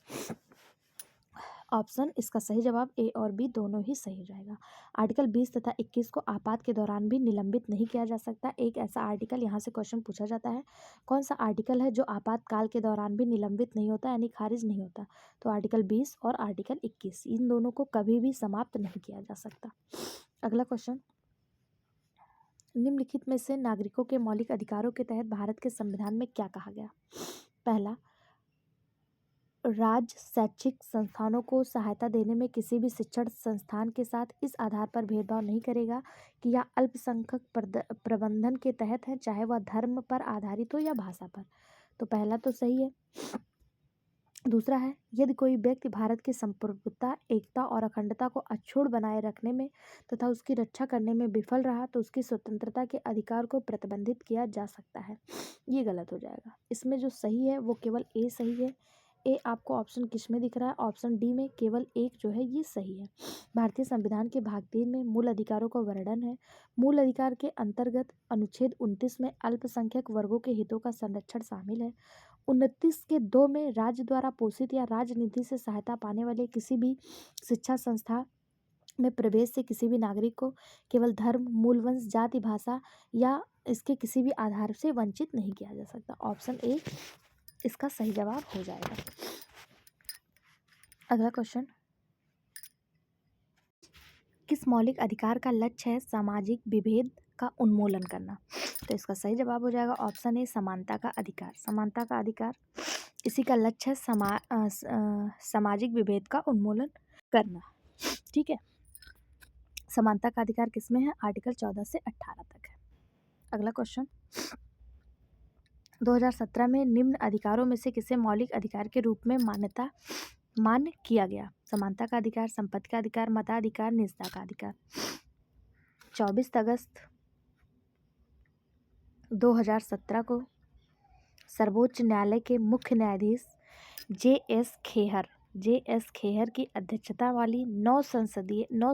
ऑप्शन इसका सही जवाब ए और बी दोनों ही सही रहेगा। आर्टिकल 20 तथा 21 को आपात के दौरान भी निलंबित नहीं किया जा सकता। एक ऐसा आर्टिकल यहाँ से क्वेश्चन पूछा जाता है, कौन सा आर्टिकल है जो आपातकाल के दौरान भी निलंबित नहीं होता, यानी खारिज नहीं होता? तो आर्टिकल 20 और आर्टिकल 21, इन दोनों को कभी भी समाप्त नहीं किया जा सकता। अगला क्वेश्चन, निम्नलिखित में से नागरिकों के मौलिक अधिकारों के तहत भारत के संविधान में क्या कहा गया? पहला, राज्य शैक्षिक संस्थानों को सहायता देने में किसी भी शिक्षण संस्थान के साथ इस आधार पर भेदभाव नहीं करेगा कि यह अल्पसंख्यक प्रबंधन के तहत है, चाहे वह धर्म पर आधारित हो या भाषा पर। तो पहला तो सही है। दूसरा है, यदि कोई व्यक्ति भारत की संप्रभुता, एकता और अखंडता को अक्षुण्ण बनाए रखने में तथा उसकी रक्षा करने में विफल रहा तो उसकी स्वतंत्रता के अधिकार को प्रतिबंधित किया जा सकता है। ये गलत हो जाएगा। इसमें जो सही है वो केवल ए सही है। ए आपको ऑप्शन किस में दिख रहा है? ऑप्शन डी में केवल एक जो है ये सही है। भारतीय संविधान के भाग 3 में मूल अधिकारों का वर्णन है। मूल अधिकार के अंतर्गत अनुच्छेद 29 में अल्पसंख्यक वर्गों के हितों का संरक्षण शामिल है। 29 के 2 में राज्य द्वारा पोषित या राजनीति से सहायता पाने वाले किसी भी शिक्षा संस्था में प्रवेश से किसी भी नागरिक को केवल धर्म, मूल वंश, जाति, भाषा या इसके किसी भी आधार से वंचित नहीं किया जा सकता। ऑप्शन ए इसका सही जवाब हो जाएगा। अगला क्वेश्चन, किस मौलिक अधिकार का लक्ष्य है सामाजिक विभेद का उन्मूलन करना? तो इसका सही जवाब हो जाएगा ऑप्शन ए समानता का अधिकार। समानता का अधिकार, इसी का लक्ष्य है सामाजिक विभेद का उन्मूलन करना। ठीक है, समानता का अधिकार किसमें है? आर्टिकल 14 से 18 तक है। अगला क्वेश्चन, 2017 में निम्न अधिकारों में से किसे मौलिक अधिकार के रूप में मान्य किया गया? समानता का अधिकार, संपत्ति का अधिकार, मताधिकार, निजता का अधिकार। 24 अगस्त 2017 को सर्वोच्च न्यायालय के मुख्य न्यायाधीश जे एस खेहर की अध्यक्षता वाली 9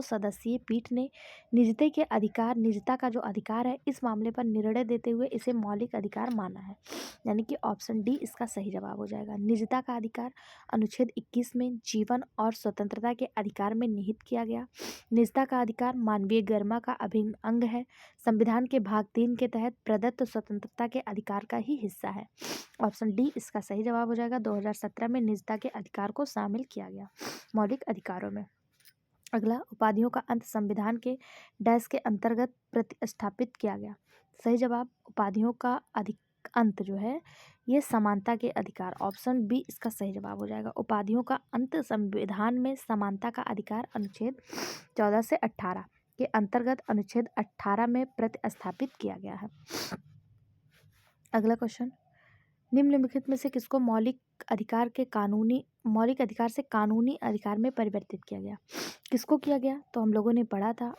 सदस्यीय पीठ ने निजता का जो अधिकार है इस मामले पर निर्णय देते हुए इसे मौलिक अधिकार माना है। यानी कि ऑप्शन डी इसका सही जवाब हो जाएगा। निजता का अधिकार अनुच्छेद 21 में जीवन और स्वतंत्रता के अधिकार में निहित किया गया। निजता का अधिकार मानवीय गरिमा का अभिन्न अंग है। संविधान के भाग 3 के तहत प्रदत्त स्वतंत्रता के अधिकार का ही हिस्सा है। ऑप्शन डी इसका सही जवाब हो जाएगा। 2017 में निजता के अधिकार को शामिल किया गया मौलिक अधिकारों में। अगला, उपाधियों का अंत संविधान के डैश के अंतर्गत प्रतिस्थापित किया गया। सही जवाब, उपाधियों का अंत जो है ये समानता के अधिकार। ऑप्शन बी इसका सही जवाब हो जाएगा। उपाधियों का अंत संविधान में समानता का अधिकार अनुच्छेद 14 से 18 के अंतर्गत अनुच्छेद 18 में प्रतिस्थापित किया गया है। अगला क्वेश्चन, निम्नलिखित में से किसको मौलिक अधिकार से कानूनी अधिकार में परिवर्तित किया गया? किसको किया गया? तो हम लोगों ने पढ़ा था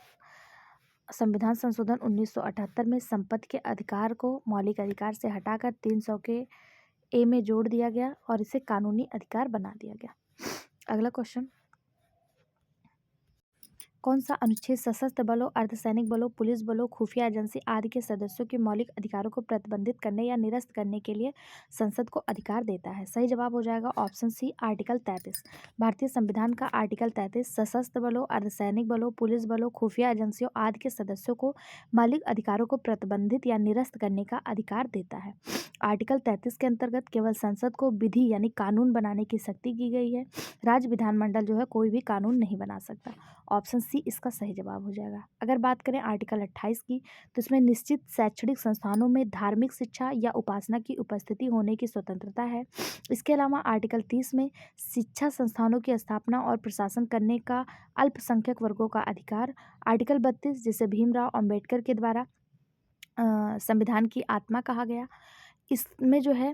संविधान संशोधन 1978 में संपत्ति के अधिकार को मौलिक अधिकार से हटाकर 300 के ए में जोड़ दिया गया और इसे कानूनी अधिकार बना दिया गया। अगला क्वेश्चन, कौन सा अनुच्छेद सशस्त्र बलों, अर्धसैनिक बलों, पुलिस बलों, खुफिया एजेंसी आदि के सदस्यों के मौलिक अधिकारों को प्रतिबंधित करने या निरस्त करने के लिए संसद को अधिकार देता है? सही जवाब हो जाएगा ऑप्शन सी आर्टिकल 33। भारतीय संविधान का आर्टिकल 33 सशस्त्र बलों, अर्धसैनिक बलों, पुलिस बलों, खुफिया एजेंसियों आदि के सदस्यों को मौलिक अधिकारों को प्रतिबंधित या निरस्त करने का अधिकार देता है। आर्टिकल 33 के अंतर्गत केवल संसद को विधि यानी कानून बनाने की शक्ति की गई है। राज्य विधानमंडल जो है कोई भी कानून नहीं बना सकता। ऑप्शन सी इसका सही जवाब हो जाएगा। अगर बात करें आर्टिकल 28 की, तो इसमें निश्चित शैक्षणिक संस्थानों में धार्मिक शिक्षा या उपासना की उपस्थिति होने की स्वतंत्रता है। इसके अलावा आर्टिकल 30 में शिक्षा संस्थानों की स्थापना और प्रशासन करने का अल्पसंख्यक वर्गों का अधिकार। आर्टिकल 32 जिसे भीमराव अंबेडकर के द्वारा संविधान की आत्मा कहा गया, इसमें जो है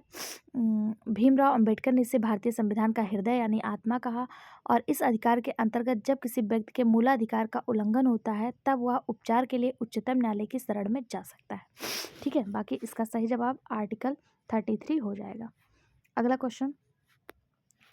भीमराव अंबेडकर ने इसे भारतीय संविधान का हृदय यानी आत्मा कहा। और इस अधिकार के अंतर्गत जब किसी व्यक्ति के मूलाधिकार का उल्लंघन होता है तब वह उपचार के लिए उच्चतम न्यायालय की शरण में जा सकता है। ठीक है, बाकी इसका सही जवाब आर्टिकल 33 हो जाएगा। अगला क्वेश्चन,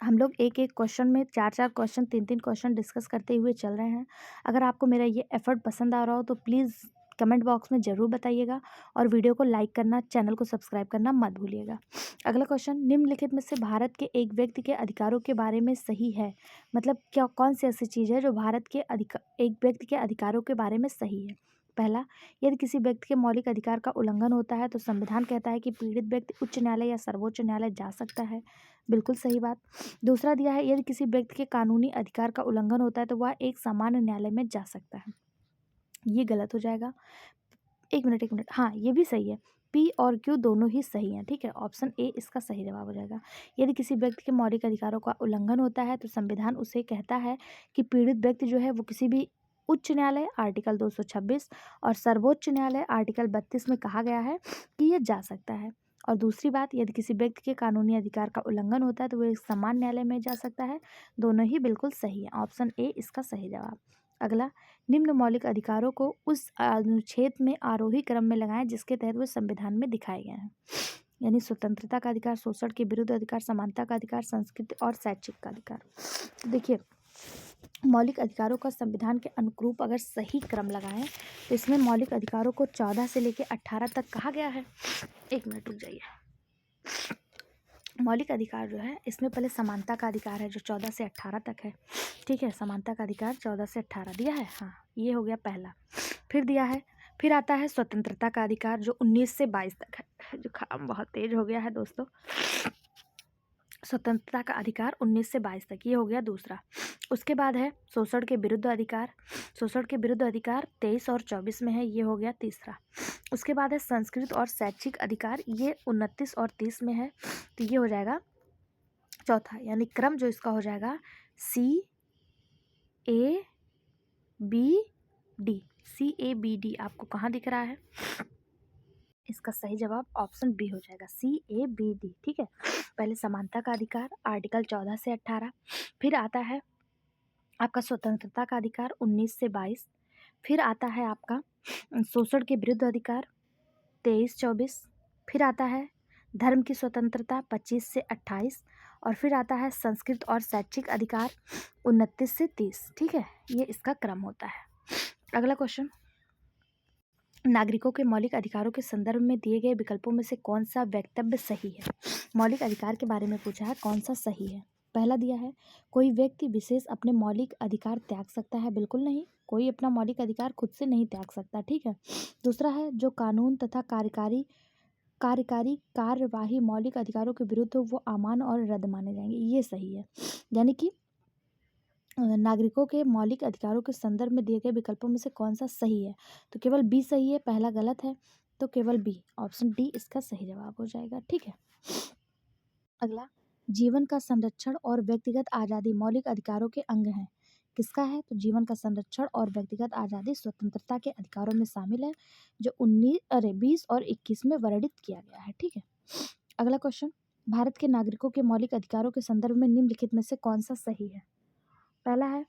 हम लोग एक एक क्वेश्चन में 4-4 क्वेश्चन 3-3 क्वेश्चन डिस्कस करते हुए चल रहे हैं। अगर आपको मेरा ये एफर्ट पसंद आ रहा हो तो प्लीज़ कमेंट बॉक्स में ज़रूर बताइएगा और वीडियो को लाइक करना, चैनल को सब्सक्राइब करना मत भूलिएगा। अगला क्वेश्चन, निम्नलिखित में से भारत के एक व्यक्ति के अधिकारों के बारे में सही है? मतलब क्या कौन सी ऐसी चीज़ है जो भारत के एक व्यक्ति के अधिकारों के बारे में सही है? पहला, यदि किसी व्यक्ति के मौलिक अधिकार का उल्लंघन होता है तो संविधान कहता है कि पीड़ित व्यक्ति उच्च न्यायालय या सर्वोच्च न्यायालय जा सकता है। बिल्कुल सही बात। दूसरा दिया है, यदि किसी व्यक्ति के कानूनी अधिकार का उल्लंघन होता है तो वह एक सामान्य न्यायालय में जा सकता है। ये गलत हो जाएगा। एक मिनट, हाँ ये भी सही है। पी और क्यू दोनों ही सही हैं। ठीक है, ऑप्शन ए इसका सही जवाब हो जाएगा। यदि किसी व्यक्ति के मौलिक अधिकारों का उल्लंघन होता है तो संविधान उसे कहता है कि पीड़ित व्यक्ति जो है वो किसी भी उच्च न्यायालय आर्टिकल 226 और सर्वोच्च न्यायालय आर्टिकल 32 में कहा गया है कि ये जा सकता है। और दूसरी बात, यदि किसी व्यक्ति के कानूनी अधिकार का उल्लंघन होता है तो वो एक समान न्यायालय में जा सकता है। दोनों ही बिल्कुल सही है। ऑप्शन ए इसका सही जवाब। अगला, निम्न मौलिक अधिकारों को उस अनुच्छेद में आरोही क्रम में लगाएं जिसके तहत वे संविधान में दिखाए गए हैं। यानी स्वतंत्रता का अधिकार, शोषण के विरुद्ध अधिकार, समानता का अधिकार, संस्कृति और शैक्षिक का अधिकार। तो देखिए, मौलिक अधिकारों का संविधान के अनुरूप अगर सही क्रम लगाएं तो इसमें मौलिक अधिकारों को 14 से लेकर 18 तक कहा गया है। एक मिनट रुक जाइए। मौलिक अधिकार जो है इसमें पहले समानता का अधिकार है जो 14 से 18 तक है, ठीक है। समानता का अधिकार 14 से 18 दिया है, हाँ ये हो गया पहला। फिर दिया है, फिर आता है स्वतंत्रता का अधिकार जो 19 से 22 तक है। जुकाम बहुत तेज हो गया है दोस्तों। स्वतंत्रता का अधिकार 19 से 22 तक, ये हो गया दूसरा। उसके बाद है शोषण के विरुद्ध अधिकार। शोषण के विरुद्ध अधिकार 23 और 24 में है, ये हो गया तीसरा। उसके बाद है संस्कृत और शैक्षिक अधिकार, ये 29 और 30 में है, तो ये हो जाएगा चौथा। यानी क्रम जो इसका हो जाएगा CABD। CABD आपको कहाँ दिख रहा है? इसका सही जवाब ऑप्शन बी हो जाएगा, CABD, ठीक है। पहले समानता का अधिकार आर्टिकल 14 से 18, फिर आता है आपका स्वतंत्रता का अधिकार 19 से 22, फिर आता है आपका शोषण के विरुद्ध अधिकार 23-24, फिर आता है धर्म की स्वतंत्रता 25 से 28, और फिर आता है संस्कृत और शैक्षिक अधिकार 29 से 30, ठीक है। ये इसका क्रम होता है। अगला क्वेश्चन, नागरिकों के मौलिक अधिकारों के संदर्भ में दिए गए विकल्पों में से कौन सा वक्तव्य सही है? मौलिक अधिकार के बारे में पूछा है, कौन सा सही है? पहला दिया है कोई व्यक्ति विशेष अपने मौलिक अधिकार त्याग सकता है, बिल्कुल नहीं, कोई अपना मौलिक अधिकार खुद से नहीं त्याग सकता, ठीक है। दूसरा है जो कानून तथा कार्यकारी कार्यवाही मौलिक अधिकारों के विरुद्ध हो वो अमान्य और रद्द माने जाएंगे, ये सही है। यानी कि नागरिकों के मौलिक अधिकारों के संदर्भ में दिए गए विकल्पों में से कौन सा सही है? तो केवल बी सही है, पहला गलत है, तो केवल बी, ऑप्शन डी इसका सही जवाब हो जाएगा, ठीक है। अगला, जीवन का संरक्षण और व्यक्तिगत आज़ादी मौलिक अधिकारों के अंग हैं, किसका है? तो जीवन का संरक्षण और व्यक्तिगत आज़ादी स्वतंत्रता के अधिकारों में शामिल है, जो 20 और 21 में वर्णित किया गया है, ठीक है। अगला क्वेश्चन, भारत के नागरिकों के मौलिक अधिकारों के संदर्भ में निम्नलिखित में से कौन सा सही है? पहला है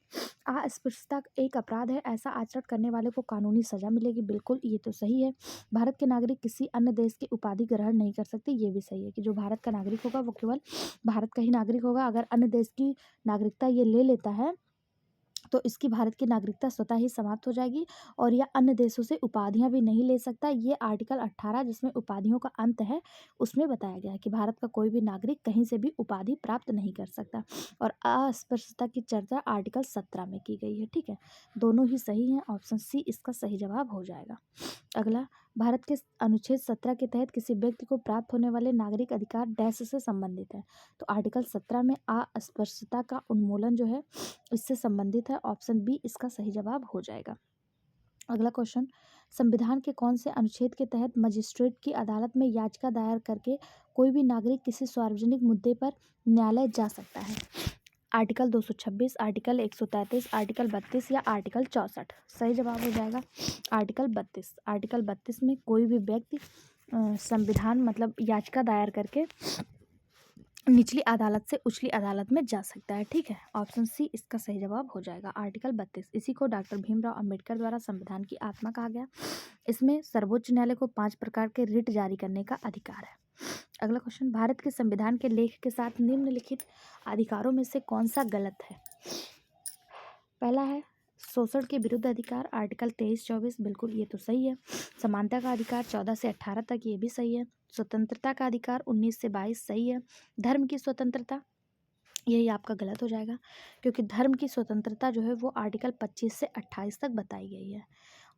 अस्पृश्यता एक अपराध है, ऐसा आचरण करने वाले को कानूनी सजा मिलेगी, बिल्कुल ये तो सही है। भारत के नागरिक किसी अन्य देश की उपाधि ग्रहण नहीं कर सकते, ये भी सही है कि जो भारत का नागरिक होगा वो केवल भारत का ही नागरिक होगा। अगर अन्य देश की नागरिकता ये ले लेता है तो इसकी भारत की नागरिकता स्वतः ही समाप्त हो जाएगी, और यह अन्य देशों से उपाधियां भी नहीं ले सकता। ये आर्टिकल 18 जिसमें उपाधियों का अंत है उसमें बताया गया है कि भारत का कोई भी नागरिक कहीं से भी उपाधि प्राप्त नहीं कर सकता। और अस्पृश्यता की चर्चा आर्टिकल 17 में की गई है, ठीक है। दोनों ही सही हैं, ऑप्शन सी इसका सही जवाब हो जाएगा। अगला, भारत के अनुच्छेद 17 के तहत किसी व्यक्ति को प्राप्त होने वाले नागरिक अधिकार डैश से संबंधित है, तो आर्टिकल 17 में अस्पृश्यता का उन्मूलन जो है इससे संबंधित है, ऑप्शन बी इसका सही जवाब हो जाएगा। अगला क्वेश्चन, संविधान के कौन से अनुच्छेद के तहत मजिस्ट्रेट की अदालत में याचिका दायर करके कोई भी नागरिक किसी सार्वजनिक मुद्दे पर न्यायालय जा सकता है? आर्टिकल 226, आर्टिकल 133, आर्टिकल 32 या आर्टिकल 64? सही जवाब हो जाएगा आर्टिकल 32। आर्टिकल 32 में कोई भी व्यक्ति संविधान मतलब याचिका दायर करके निचली अदालत से उचली अदालत में जा सकता है, ठीक है। ऑप्शन सी इसका सही जवाब हो जाएगा आर्टिकल 32। इसी को डॉक्टर भीमराव अंबेडकर द्वारा संविधान की आत्मा कहा गया। इसमें सर्वोच्च न्यायालय को 5 प्रकार के रिट जारी करने का अधिकार है। अगला क्वेश्चन, भारत के संविधान के लेख के साथ निम्नलिखित अधिकारों में से कौन सा गलत है? पहला है शोषण के विरुद्ध अधिकार आर्टिकल 23-24, बिल्कुल ये तो सही है। समानता का अधिकार 14 से 18 तक, ये भी सही है। स्वतंत्रता का अधिकार 19 से 22, सही है। धर्म की स्वतंत्रता, यही आपका गलत हो जाएगा, क्योंकि धर्म की स्वतंत्रता जो है वो आर्टिकल 25 से 28 तक बताई गई है।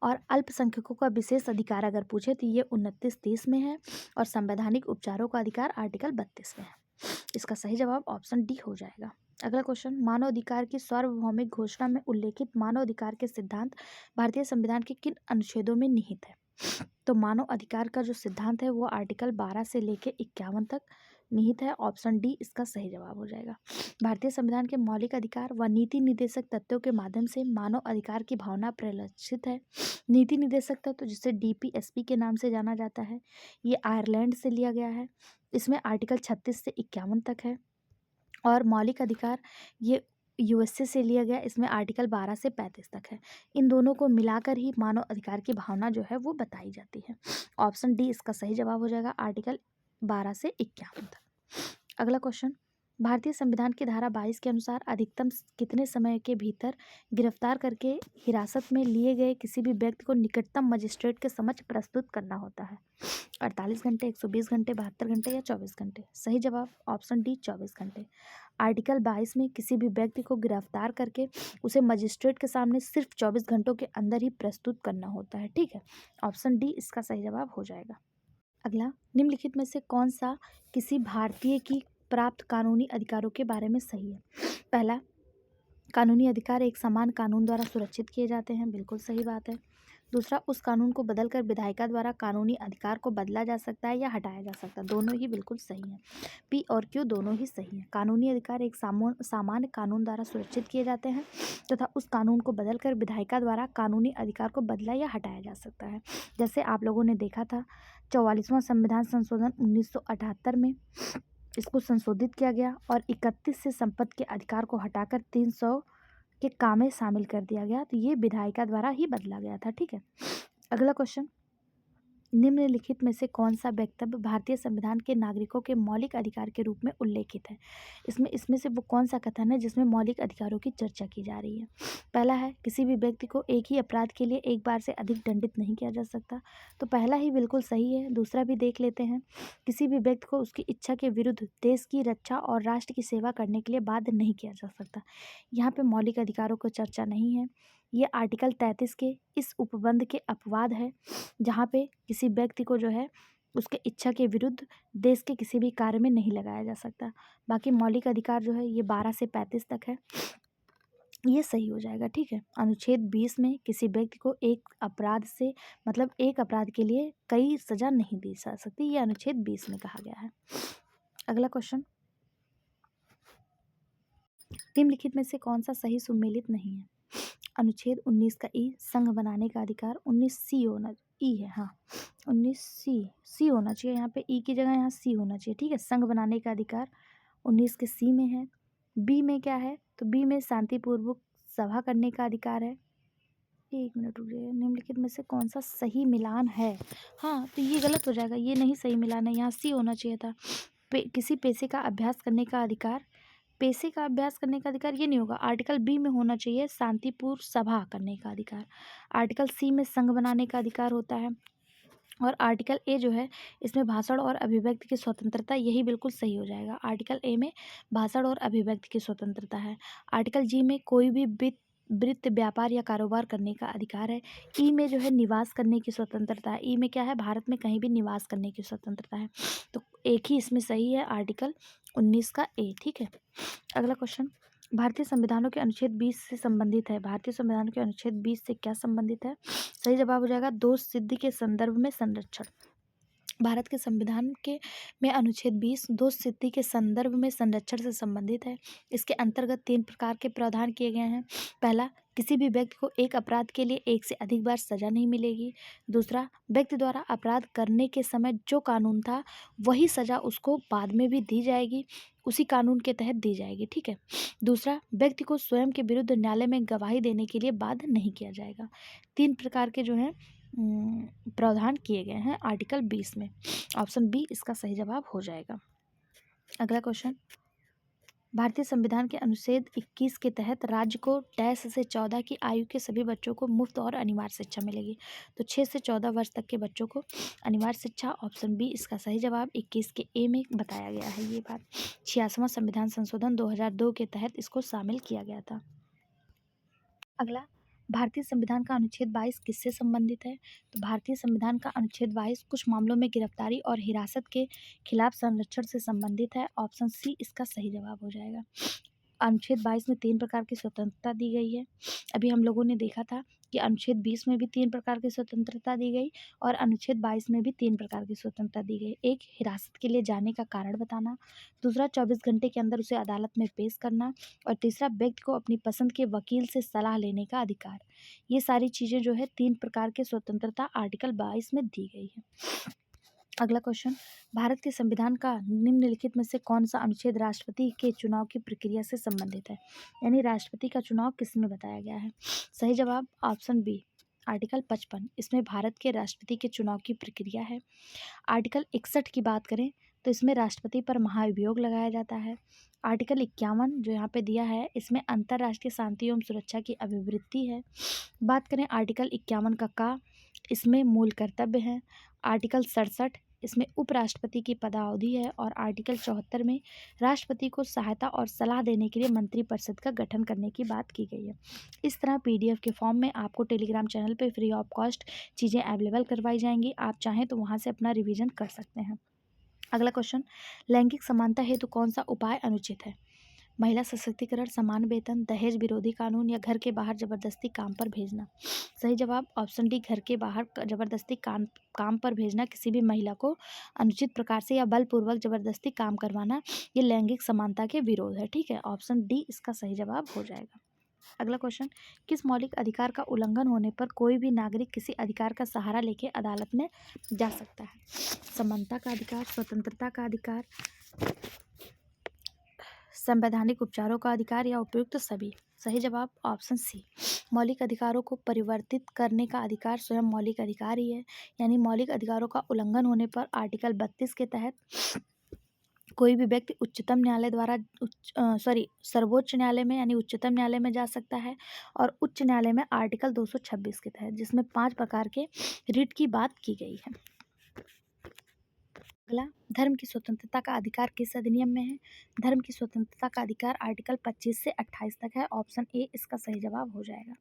और अल्पसंख्यकों का विशेष अधिकार अगर पूछे तो ये 29-30 में है, और संवैधानिक उपचारों का अधिकार आर्टिकल 32 में है। इसका सही जवाब ऑप्शन डी हो जाएगा। अगला क्वेश्चन, मानव अधिकार की सार्वभौमिक घोषणा में उल्लेखित मानव अधिकार के सिद्धांत भारतीय संविधान के किन अनुच्छेदों में निहित है? तो मानव अधिकार का जो सिद्धांत है वो आर्टिकल 12 से लेकर 51 तक निहित है, ऑप्शन डी इसका सही जवाब हो जाएगा। भारतीय संविधान के मौलिक अधिकार व नीति निर्देशक तत्वों के माध्यम से मानव अधिकार की भावना परिलक्षित है। नीति निर्देशक तत्व जिसे DPSP के नाम से जाना जाता है, ये आयरलैंड से लिया गया है। इसमें आर्टिकल 36 से 51 तक है। और मौलिक अधिकार ये USA से लिया गया, इसमें आर्टिकल 12 से 35 तक है। इन दोनों को मिलाकर ही मानव अधिकार की भावना जो है वो बताई जाती है। ऑप्शन डी इसका सही जवाब हो जाएगा आर्टिकल 12 से 51 तक। अगला क्वेश्चन, भारतीय संविधान की धारा 22 के अनुसार अधिकतम कितने समय के भीतर गिरफ्तार करके हिरासत में लिए गए किसी भी व्यक्ति को निकटतम मजिस्ट्रेट के समक्ष प्रस्तुत करना होता है? 48 घंटे, 120 घंटे, 72 घंटे या 24 घंटे? सही जवाब ऑप्शन डी 24 घंटे। आर्टिकल 22 में किसी भी व्यक्ति को गिरफ्तार करके उसे मजिस्ट्रेट के सामने सिर्फ 24 घंटों के अंदर ही प्रस्तुत करना होता है। ठीक है, ऑप्शन डी इसका सही जवाब हो जाएगा। अगला, निम्नलिखित में से कौन सा किसी भारतीय की प्राप्त कानूनी अधिकारों के बारे में सही है? पहला, कानूनी अधिकार एक समान कानून द्वारा सुरक्षित किए जाते हैं, बिल्कुल सही बात है। दूसरा, उस कानून को बदलकर विधायिका द्वारा कानूनी अधिकार को बदला जा सकता है या हटाया जा सकता है, दोनों ही बिल्कुल सही हैं। पी और क्यू दोनों ही सही हैं। कानूनी अधिकार एक सामान्य कानून द्वारा सुरक्षित किए जाते हैं तथा उस कानून को बदलकर विधायिका द्वारा कानूनी अधिकार को बदला या हटाया जा सकता है। जैसे आप लोगों ने देखा था 44वां संविधान संशोधन 1978 में इसको संशोधित किया गया और 31 से संपत्ति के अधिकार को हटाकर 300 के काम में शामिल कर दिया गया, तो ये विधायिका द्वारा ही बदला गया था। ठीक है, अगला क्वेश्चन, निम्नलिखित में से कौन सा वक्तव्य भारतीय संविधान के नागरिकों के मौलिक अधिकार के रूप में उल्लेखित है? इसमें से वो कौन सा कथन है जिसमें मौलिक अधिकारों की चर्चा की जा रही है? पहला है, किसी भी व्यक्ति को एक ही अपराध के लिए एक बार से अधिक दंडित नहीं किया जा सकता, तो पहला ही बिल्कुल सही है। दूसरा भी देख लेते हैं, किसी भी व्यक्ति को उसकी इच्छा के विरुद्ध देश की रक्षा और राष्ट्र की सेवा करने के लिए बाध्य नहीं किया जा सकता। यहाँ पे मौलिक अधिकारों को चर्चा नहीं है। ये आर्टिकल 33 के इस उपबंध के अपवाद है जहाँ पे किसी व्यक्ति को जो है उसके इच्छा के विरुद्ध देश के किसी भी कार्य में नहीं लगाया जा सकता। बाकी मौलिक अधिकार जो है ये 12 से 35 तक है, ये सही हो जाएगा। ठीक है, अनुच्छेद 20 में किसी व्यक्ति को एक अपराध से मतलब एक अपराध के लिए कई सजा नहीं दी जा सकती, ये अनुच्छेद 20 में कहा गया है। अगला क्वेश्चन, निम्नलिखित में से कौन सा सही सुमेलित नहीं है? अनुच्छेद 19 का ई, संघ बनाने का अधिकार 19 सी होना, ई है, हाँ 19 सी होना चाहिए, यहाँ पे ई की जगह यहाँ सी होना चाहिए। ठीक है, संघ बनाने का अधिकार 19 के सी में है। बी में क्या है, तो बी में शांतिपूर्वक सभा करने का अधिकार है। एक मिनट रुक जाइए, निम्नलिखित में से कौन सा सही मिलान है? हाँ, तो ये गलत हो जाएगा, ये नहीं सही मिलान है, यहाँ सी होना चाहिए था। किसी पेशे का अभ्यास करने का अधिकार, पेशे का अभ्यास करने का अधिकार ये नहीं होगा, आर्टिकल बी में होना चाहिए शांतिपूर्ण सभा करने का अधिकार। आर्टिकल सी में संघ बनाने का अधिकार होता है और आर्टिकल ए जो है इसमें भाषण और अभिव्यक्ति की स्वतंत्रता, यही बिल्कुल सही हो जाएगा। आर्टिकल ए में भाषण और अभिव्यक्ति की स्वतंत्रता है। आर्टिकल जी में कोई भी वृत्त व्यापार या कारोबार करने का अधिकार है। ई में जो है निवास करने की स्वतंत्रता है। ई में क्या है, भारत में कहीं भी निवास करने की स्वतंत्रता है, तो एक ही इसमें सही है, आर्टिकल 19 का ए। ठीक है, अगला क्वेश्चन, भारतीय संविधानों के अनुच्छेद 20 से संबंधित है। भारतीय संविधानों के अनुच्छेद 20 से क्या संबंधित है? सही जवाब हो जाएगा दोष सिद्धि के संदर्भ में संरक्षण। भारत के संविधान के में अनुच्छेद 20 दोष सिद्धि के संदर्भ में संरक्षण से संबंधित है। इसके अंतर्गत 3 प्रकार के प्रावधान किए गए हैं। पहला, किसी भी व्यक्ति को एक अपराध के लिए एक से अधिक बार सजा नहीं मिलेगी। दूसरा, व्यक्ति द्वारा अपराध करने के समय जो कानून था वही सजा उसको बाद में भी दी जाएगी, उसी कानून के तहत दी जाएगी। ठीक है, दूसरा, व्यक्ति को स्वयं के विरुद्ध न्यायालय में गवाही देने के लिए बाध्य नहीं किया जाएगा। 3 प्रकार के जो हैं प्रावधान किए गए हैं आर्टिकल 20 में। ऑप्शन बी इसका सही जवाब हो जाएगा। अगला क्वेश्चन, भारतीय संविधान के अनुच्छेद 21 के तहत राज्य को डैश से 14 की आयु के सभी बच्चों को मुफ्त और अनिवार्य शिक्षा मिलेगी, तो 6 से 14 वर्ष तक के बच्चों को अनिवार्य शिक्षा, ऑप्शन बी इसका सही जवाब 21 के ए में बताया गया है। ये बात 86वां संविधान संशोधन 2002 के तहत इसको शामिल किया गया था। अगला, भारतीय संविधान का अनुच्छेद 22 किससे संबंधित है? तो भारतीय संविधान का अनुच्छेद 22 कुछ मामलों में गिरफ्तारी और हिरासत के खिलाफ संरक्षण से संबंधित है, ऑप्शन सी इसका सही जवाब हो जाएगा। अनुच्छेद 22 में 3 प्रकार की स्वतंत्रता दी गई है। अभी हम लोगों ने देखा था कि अनुच्छेद 20 में भी 3 प्रकार की स्वतंत्रता दी गई और अनुच्छेद 22 में भी 3 प्रकार की स्वतंत्रता दी गई। एक, हिरासत के लिए जाने का कारण बताना। दूसरा, 24 घंटे के अंदर उसे अदालत में पेश करना। और तीसरा, व्यक्ति को अपनी पसंद के वकील से सलाह लेने का अधिकार। ये सारी चीज़ें जो है 3 प्रकार की स्वतंत्रता आर्टिकल 22 में दी गई है। अगला क्वेश्चन, भारत के संविधान का निम्नलिखित में से कौन सा अनुच्छेद राष्ट्रपति के चुनाव की प्रक्रिया से संबंधित है? यानी राष्ट्रपति का चुनाव किसमें बताया गया है? सही जवाब ऑप्शन बी आर्टिकल 55, इसमें भारत के राष्ट्रपति के चुनाव की प्रक्रिया है। आर्टिकल 61 की बात करें तो इसमें राष्ट्रपति पर महाभियोग लगाया जाता है। आर्टिकल 51 जो यहाँ पे दिया है, इसमें अंतर्राष्ट्रीय शांति एवं सुरक्षा की अभिवृत्ति है। बात करें आर्टिकल 51 का, इसमें मूल कर्तव्य है। आर्टिकल 67 इसमें उपराष्ट्रपति की पदावधि है। और आर्टिकल 74 में राष्ट्रपति को सहायता और सलाह देने के लिए मंत्रिपरिषद का गठन करने की बात की गई है। इस तरह PDF के फॉर्म में आपको टेलीग्राम चैनल पे फ्री ऑफ कॉस्ट चीज़ें अवेलेबल करवाई जाएंगी। आप चाहें तो वहाँ से अपना रिवीजन कर सकते हैं। अगला क्वेश्चन, लैंगिक समानता हेतु कौन सा उपाय अनुचित है? महिला सशक्तिकरण, समान वेतन, दहेज विरोधी कानून या घर के बाहर जबरदस्ती काम पर भेजना। सही जवाब ऑप्शन डी, घर के बाहर जबरदस्ती काम पर भेजना, किसी भी महिला को अनुचित प्रकार से या बलपूर्वक जबरदस्ती काम करवाना, ये लैंगिक समानता के विरोध है। ठीक है, ऑप्शन डी इसका सही जवाब हो जाएगा। अगला क्वेश्चन, किस मौलिक अधिकार का उल्लंघन होने पर कोई भी नागरिक किसी अधिकार का सहारा लेके अदालत में जा सकता है? समानता का अधिकार, स्वतंत्रता का अधिकार, संवैधानिक उपचारों का अधिकार या उपयुक्त सभी। सही जवाब ऑप्शन सी, मौलिक अधिकारों को परिवर्तित करने का अधिकार स्वयं मौलिक अधिकार ही है। यानी मौलिक अधिकारों का उल्लंघन होने पर आर्टिकल 32 के तहत कोई भी व्यक्ति उच्चतम न्यायालय द्वारा सर्वोच्च न्यायालय में यानी उच्चतम न्यायालय में जा सकता है। और उच्च न्यायालय में आर्टिकल 226 के तहत, जिसमें 5 प्रकार के रिट की बात की गई है। अगला, धर्म की स्वतंत्रता का अधिकार किस अधिनियम में है? धर्म की स्वतंत्रता का अधिकार आर्टिकल 25 से 28 तक है। ऑप्शन ए इसका सही जवाब हो जाएगा।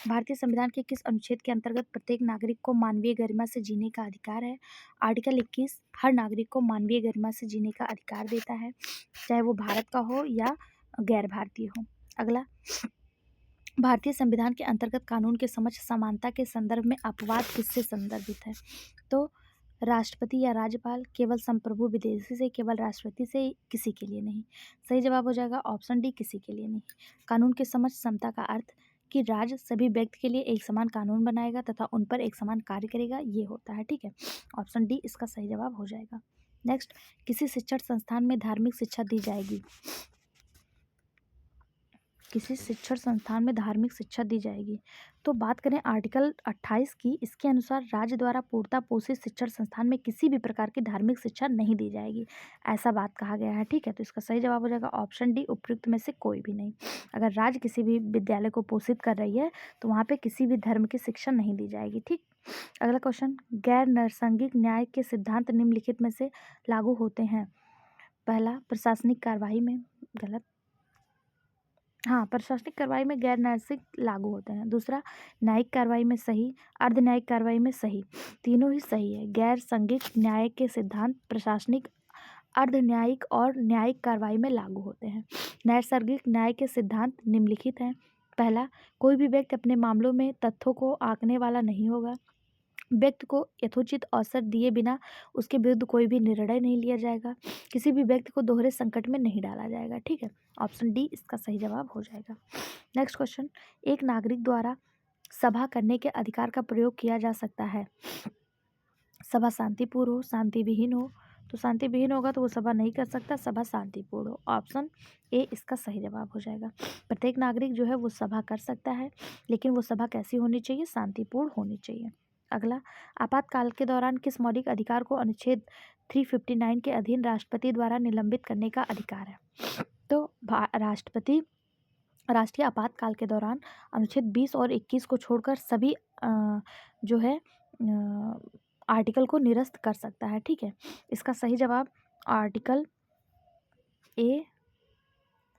भारतीय संविधान के किस अनुच्छेद के अंतर्गत प्रत्येक नागरिक को मानवीय गरिमा से जीने का अधिकार है? आर्टिकल 21 हर नागरिक को मानवीय गरिमा से जीने का अधिकार देता है, चाहे वो भारत का हो या गैर भारतीय हो। अगला, भारतीय संविधान के अंतर्गत कानून के समक्ष समानता के संदर्भ में अपवाद किससे संदर्भित है? तो राष्ट्रपति या राज्यपाल, केवल संप्रभु विदेशी से, केवल राष्ट्रपति से, किसी के लिए नहीं। सही जवाब हो जाएगा ऑप्शन डी, किसी के लिए नहीं। कानून के समक्ष समता का अर्थ कि राज्य सभी व्यक्ति के लिए एक समान कानून बनाएगा तथा उन पर एक समान कार्य करेगा, ये होता है। ठीक है, ऑप्शन डी इसका सही जवाब हो जाएगा। नेक्स्ट, किसी शिक्षण संस्थान में धार्मिक शिक्षा दी जाएगी? किसी शिक्षण संस्थान में धार्मिक शिक्षा दी जाएगी तो बात करें आर्टिकल 28 की, इसके अनुसार राज्य द्वारा पूर्णतः पोषित शिक्षण संस्थान में किसी भी प्रकार की धार्मिक शिक्षा नहीं दी जाएगी, ऐसा बात कहा गया है। ठीक है, तो इसका सही जवाब हो जाएगा ऑप्शन डी, उपयुक्त में से कोई भी नहीं। अगर राज्य किसी भी विद्यालय को पोषित कर रही है तो वहाँ पर किसी भी धर्म की शिक्षा नहीं दी जाएगी। ठीक, अगला क्वेश्चन, गैर नैसर्गिक न्याय के सिद्धांत निम्नलिखित में से लागू होते हैं? पहला, प्रशासनिक कार्रवाई में। गलत। हाँ, प्रशासनिक कार्रवाई में गैर न्यायिक लागू होते हैं। दूसरा, न्यायिक कार्रवाई में सही, अर्ध न्यायिक कार्रवाई में सही, तीनों ही सही है। गैर संघिक न्याय के सिद्धांत प्रशासनिक, अर्ध न्यायिक और न्यायिक कार्रवाई में लागू होते हैं। नैसर्गिक न्याय के सिद्धांत निम्नलिखित हैं। पहला, कोई भी व्यक्ति अपने मामलों में तथ्यों को आंकने वाला नहीं होगा। व्यक्ति को यथोचित अवसर दिए बिना उसके विरुद्ध कोई भी निर्णय नहीं लिया जाएगा। किसी भी व्यक्ति को दोहरे संकट में नहीं डाला जाएगा। ठीक है, ऑप्शन डी इसका सही जवाब हो जाएगा। नेक्स्ट क्वेश्चन, एक नागरिक द्वारा सभा करने के अधिकार का प्रयोग किया जा सकता है? सभा शांतिपूर्ण हो, शांति विहीन हो। तो शांति विहीन होगा तो वो सभा नहीं कर सकता, सभा शांतिपूर्ण हो। ऑप्शन ए इसका सही जवाब हो जाएगा। प्रत्येक नागरिक जो है वो सभा कर सकता है, लेकिन वो सभा कैसी होनी चाहिए? शांतिपूर्ण होनी चाहिए। अगला, आपातकाल के दौरान किस मौलिक अधिकार को अनुच्छेद 359 के अधीन राष्ट्रपति द्वारा निलंबित करने का अधिकार है? तो राष्ट्रपति राष्ट्रीय आपातकाल के दौरान अनुच्छेद 20 और 21 को छोड़कर सभी जो है आर्टिकल को निरस्त कर सकता है। ठीक है, इसका सही जवाब आर्टिकल ए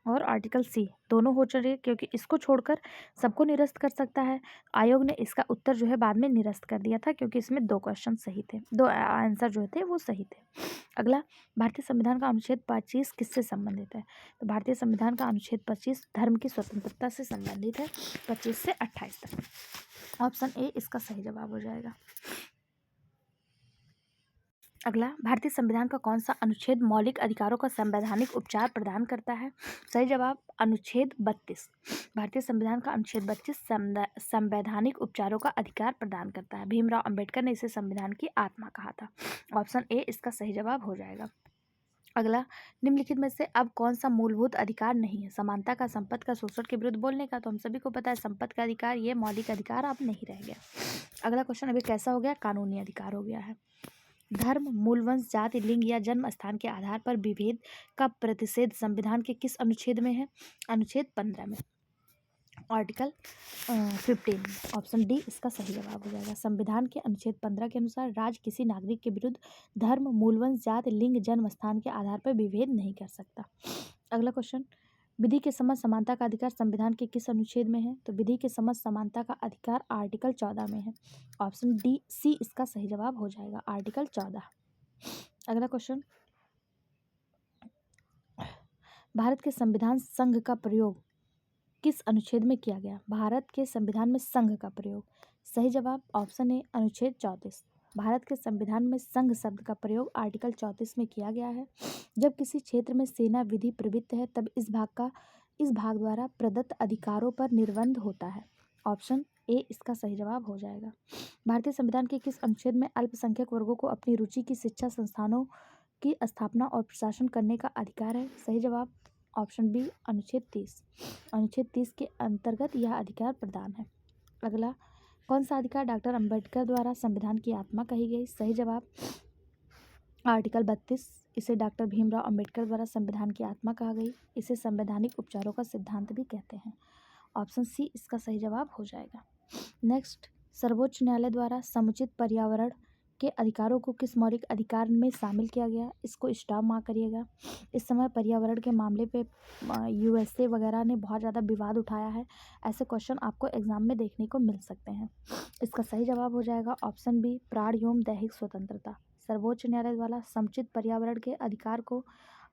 और आर्टिकल सी दोनों हो चाहिए, क्योंकि इसको छोड़कर सबको निरस्त कर सकता है। आयोग ने इसका उत्तर जो है बाद में निरस्त कर दिया था, क्योंकि इसमें 2 क्वेश्चन सही थे, 2 आंसर जो थे वो सही थे। अगला, भारतीय संविधान का अनुच्छेद 25 किससे संबंधित है? तो भारतीय संविधान का अनुच्छेद 25 धर्म की स्वतंत्रता से संबंधित है, 25 से 28 तक। ऑप्शन ए इसका सही जवाब हो जाएगा। अगला, भारतीय संविधान का कौन सा अनुच्छेद मौलिक अधिकारों का संवैधानिक उपचार प्रदान करता है? सही जवाब अनुच्छेद 32। भारतीय संविधान का अनुच्छेद 32 संवैधानिक उपचारों का अधिकार प्रदान करता है। भीमराव अंबेडकर ने इसे संविधान की आत्मा कहा था। ऑप्शन ए इसका सही जवाब हो जाएगा। अगला, निम्नलिखित में से अब कौन सा मूलभूत अधिकार नहीं है? समानता का, संपत्ति का, शोषण के विरुद्ध बोलने का। तो हम सभी को पता है संपत्ति का अधिकार, ये मौलिक अधिकार अब नहीं रह गया। अगला क्वेश्चन अभी कैसा हो गया? कानूनी अधिकार हो गया है। धर्म, मूलवंश, जाति, लिंग या जन्म स्थान के आधार पर विभेद का प्रतिषेध संविधान के किस अनुच्छेद में है? अनुच्छेद 15 में, आर्टिकल 15। ऑप्शन डी इसका सही जवाब हो जाएगा। संविधान के अनुच्छेद 15 के अनुसार राज्य किसी नागरिक के विरुद्ध धर्म, मूलवंश, जाति, लिंग, जन्म स्थान के आधार पर विभेद नहीं कर सकता। अगला क्वेश्चन, विधि के समक्ष समानता का अधिकार संविधान के किस अनुच्छेद में है? तो विधि के समक्ष समानता का अधिकार आर्टिकल 14 में है। ऑप्शन डी सी इसका सही जवाब हो जाएगा, आर्टिकल 14। अगला क्वेश्चन, भारत के संविधान संघ का प्रयोग किस अनुच्छेद में किया गया? भारत के संविधान में संघ का प्रयोग, सही जवाब ऑप्शन ए अनुच्छेद 34। भारत के संविधान में संघ शब्द का प्रयोग आर्टिकल 34 में किया गया है। जब किसी क्षेत्र में सेना विधि प्रवृत्त है तब इस भाग द्वारा प्रदत्त अधिकारों पर निर्बंध होता है। ऑप्शन ए इसका सही जवाब हो जाएगा। भारतीय संविधान के किस अनुच्छेद में अल्पसंख्यक वर्गों को अपनी रुचि की शिक्षा संस्थानों की स्थापना और प्रशासन करने का अधिकार है? सही जवाब ऑप्शन बी अनुच्छेद 30। अनुच्छेद 30 के अंतर्गत यह अधिकार प्रदान है। अगला, कौन सा अधिकार डॉक्टर अंबेडकर द्वारा संविधान की आत्मा कही गई? सही जवाब आर्टिकल 32। इसे डॉक्टर भीमराव अंबेडकर द्वारा संविधान की आत्मा कहा गई। इसे संवैधानिक उपचारों का सिद्धांत भी कहते हैं। ऑप्शन सी इसका सही जवाब हो जाएगा। नेक्स्ट, सर्वोच्च न्यायालय द्वारा समुचित पर्यावरण के अधिकारों को किस मौलिक अधिकार में शामिल किया गया? इसको स्टॉप मार्क करिएगा। इस समय पर्यावरण के मामले पे यूएसए वगैरह ने बहुत ज़्यादा विवाद उठाया है। ऐसे क्वेश्चन आपको एग्जाम में देखने को मिल सकते हैं। इसका सही जवाब हो जाएगा ऑप्शन बी प्राण एवं दैहिक स्वतंत्रता। सर्वोच्च न्यायालय द्वारा समुचित पर्यावरण के अधिकार को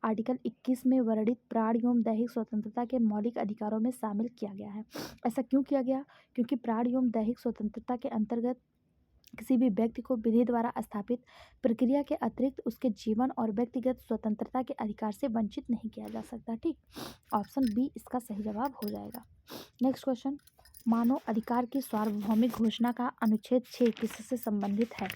आर्टिकल 21 में वर्णित प्राण एवं दैहिक स्वतंत्रता के मौलिक अधिकारों में शामिल किया गया है। ऐसा क्यों किया गया? क्योंकि प्राण एवं दैहिक स्वतंत्रता के अंतर्गत किसी भी व्यक्ति को विधि द्वारा स्थापित प्रक्रिया के अतिरिक्त उसके जीवन और व्यक्तिगत स्वतंत्रता के अधिकार से वंचित नहीं किया जा सकता। ठीक, ऑप्शन बी इसका सही जवाब हो जाएगा। नेक्स्ट क्वेश्चन, मानव अधिकार की सार्वभौमिक घोषणा का अनुच्छेद 6 किससे संबंधित है?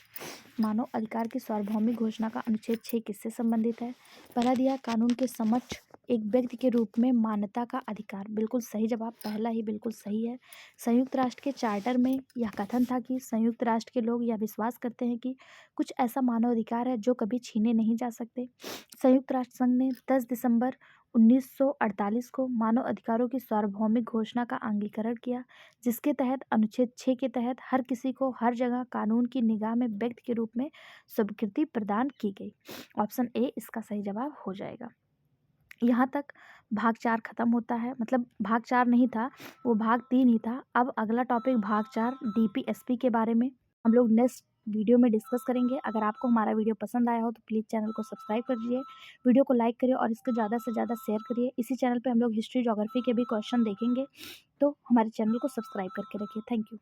मानव अधिकार की सार्वभौमिक घोषणा का अनुच्छेद 6 किससे संबंधित है? पहला दिया कानून के समक्ष एक व्यक्ति के रूप में मान्यता का अधिकार, बिल्कुल सही जवाब, पहला ही बिल्कुल सही है। संयुक्त राष्ट्र के चार्टर में यह कथन था कि संयुक्त राष्ट्र के लोग यह विश्वास करते हैं कि कुछ ऐसा मानव अधिकार है जो कभी छीने नहीं जा सकते। संयुक्त राष्ट्र संघ ने 10 दिसंबर 1948 को मानव अधिकारों की सार्वभौमिक घोषणा का अंगीकरण किया, जिसके तहत अनुच्छेद 6 के तहत हर किसी को हर जगह कानून की निगाह में व्यक्ति के रूप में स्वीकृति प्रदान की गई। ऑप्शन ए इसका सही जवाब हो जाएगा। यहाँ तक भाग 4 खत्म होता है, मतलब भाग 4 नहीं था, वो भाग 3 ही था। अब अगला टॉपिक भाग 4 डीपीएसपी के बारे में हम लोग नेक्स्ट वीडियो में डिस्कस करेंगे। अगर आपको हमारा वीडियो पसंद आया हो तो प्लीज़ चैनल को सब्सक्राइब करिए, वीडियो को लाइक करिए और इसको ज़्यादा से ज़्यादा शेयर करिए। इसी चैनल पे हम लोग हिस्ट्री, ज्योग्राफी के भी क्वेश्चन देखेंगे, तो हमारे चैनल को सब्सक्राइब करके रखिए। Thank you.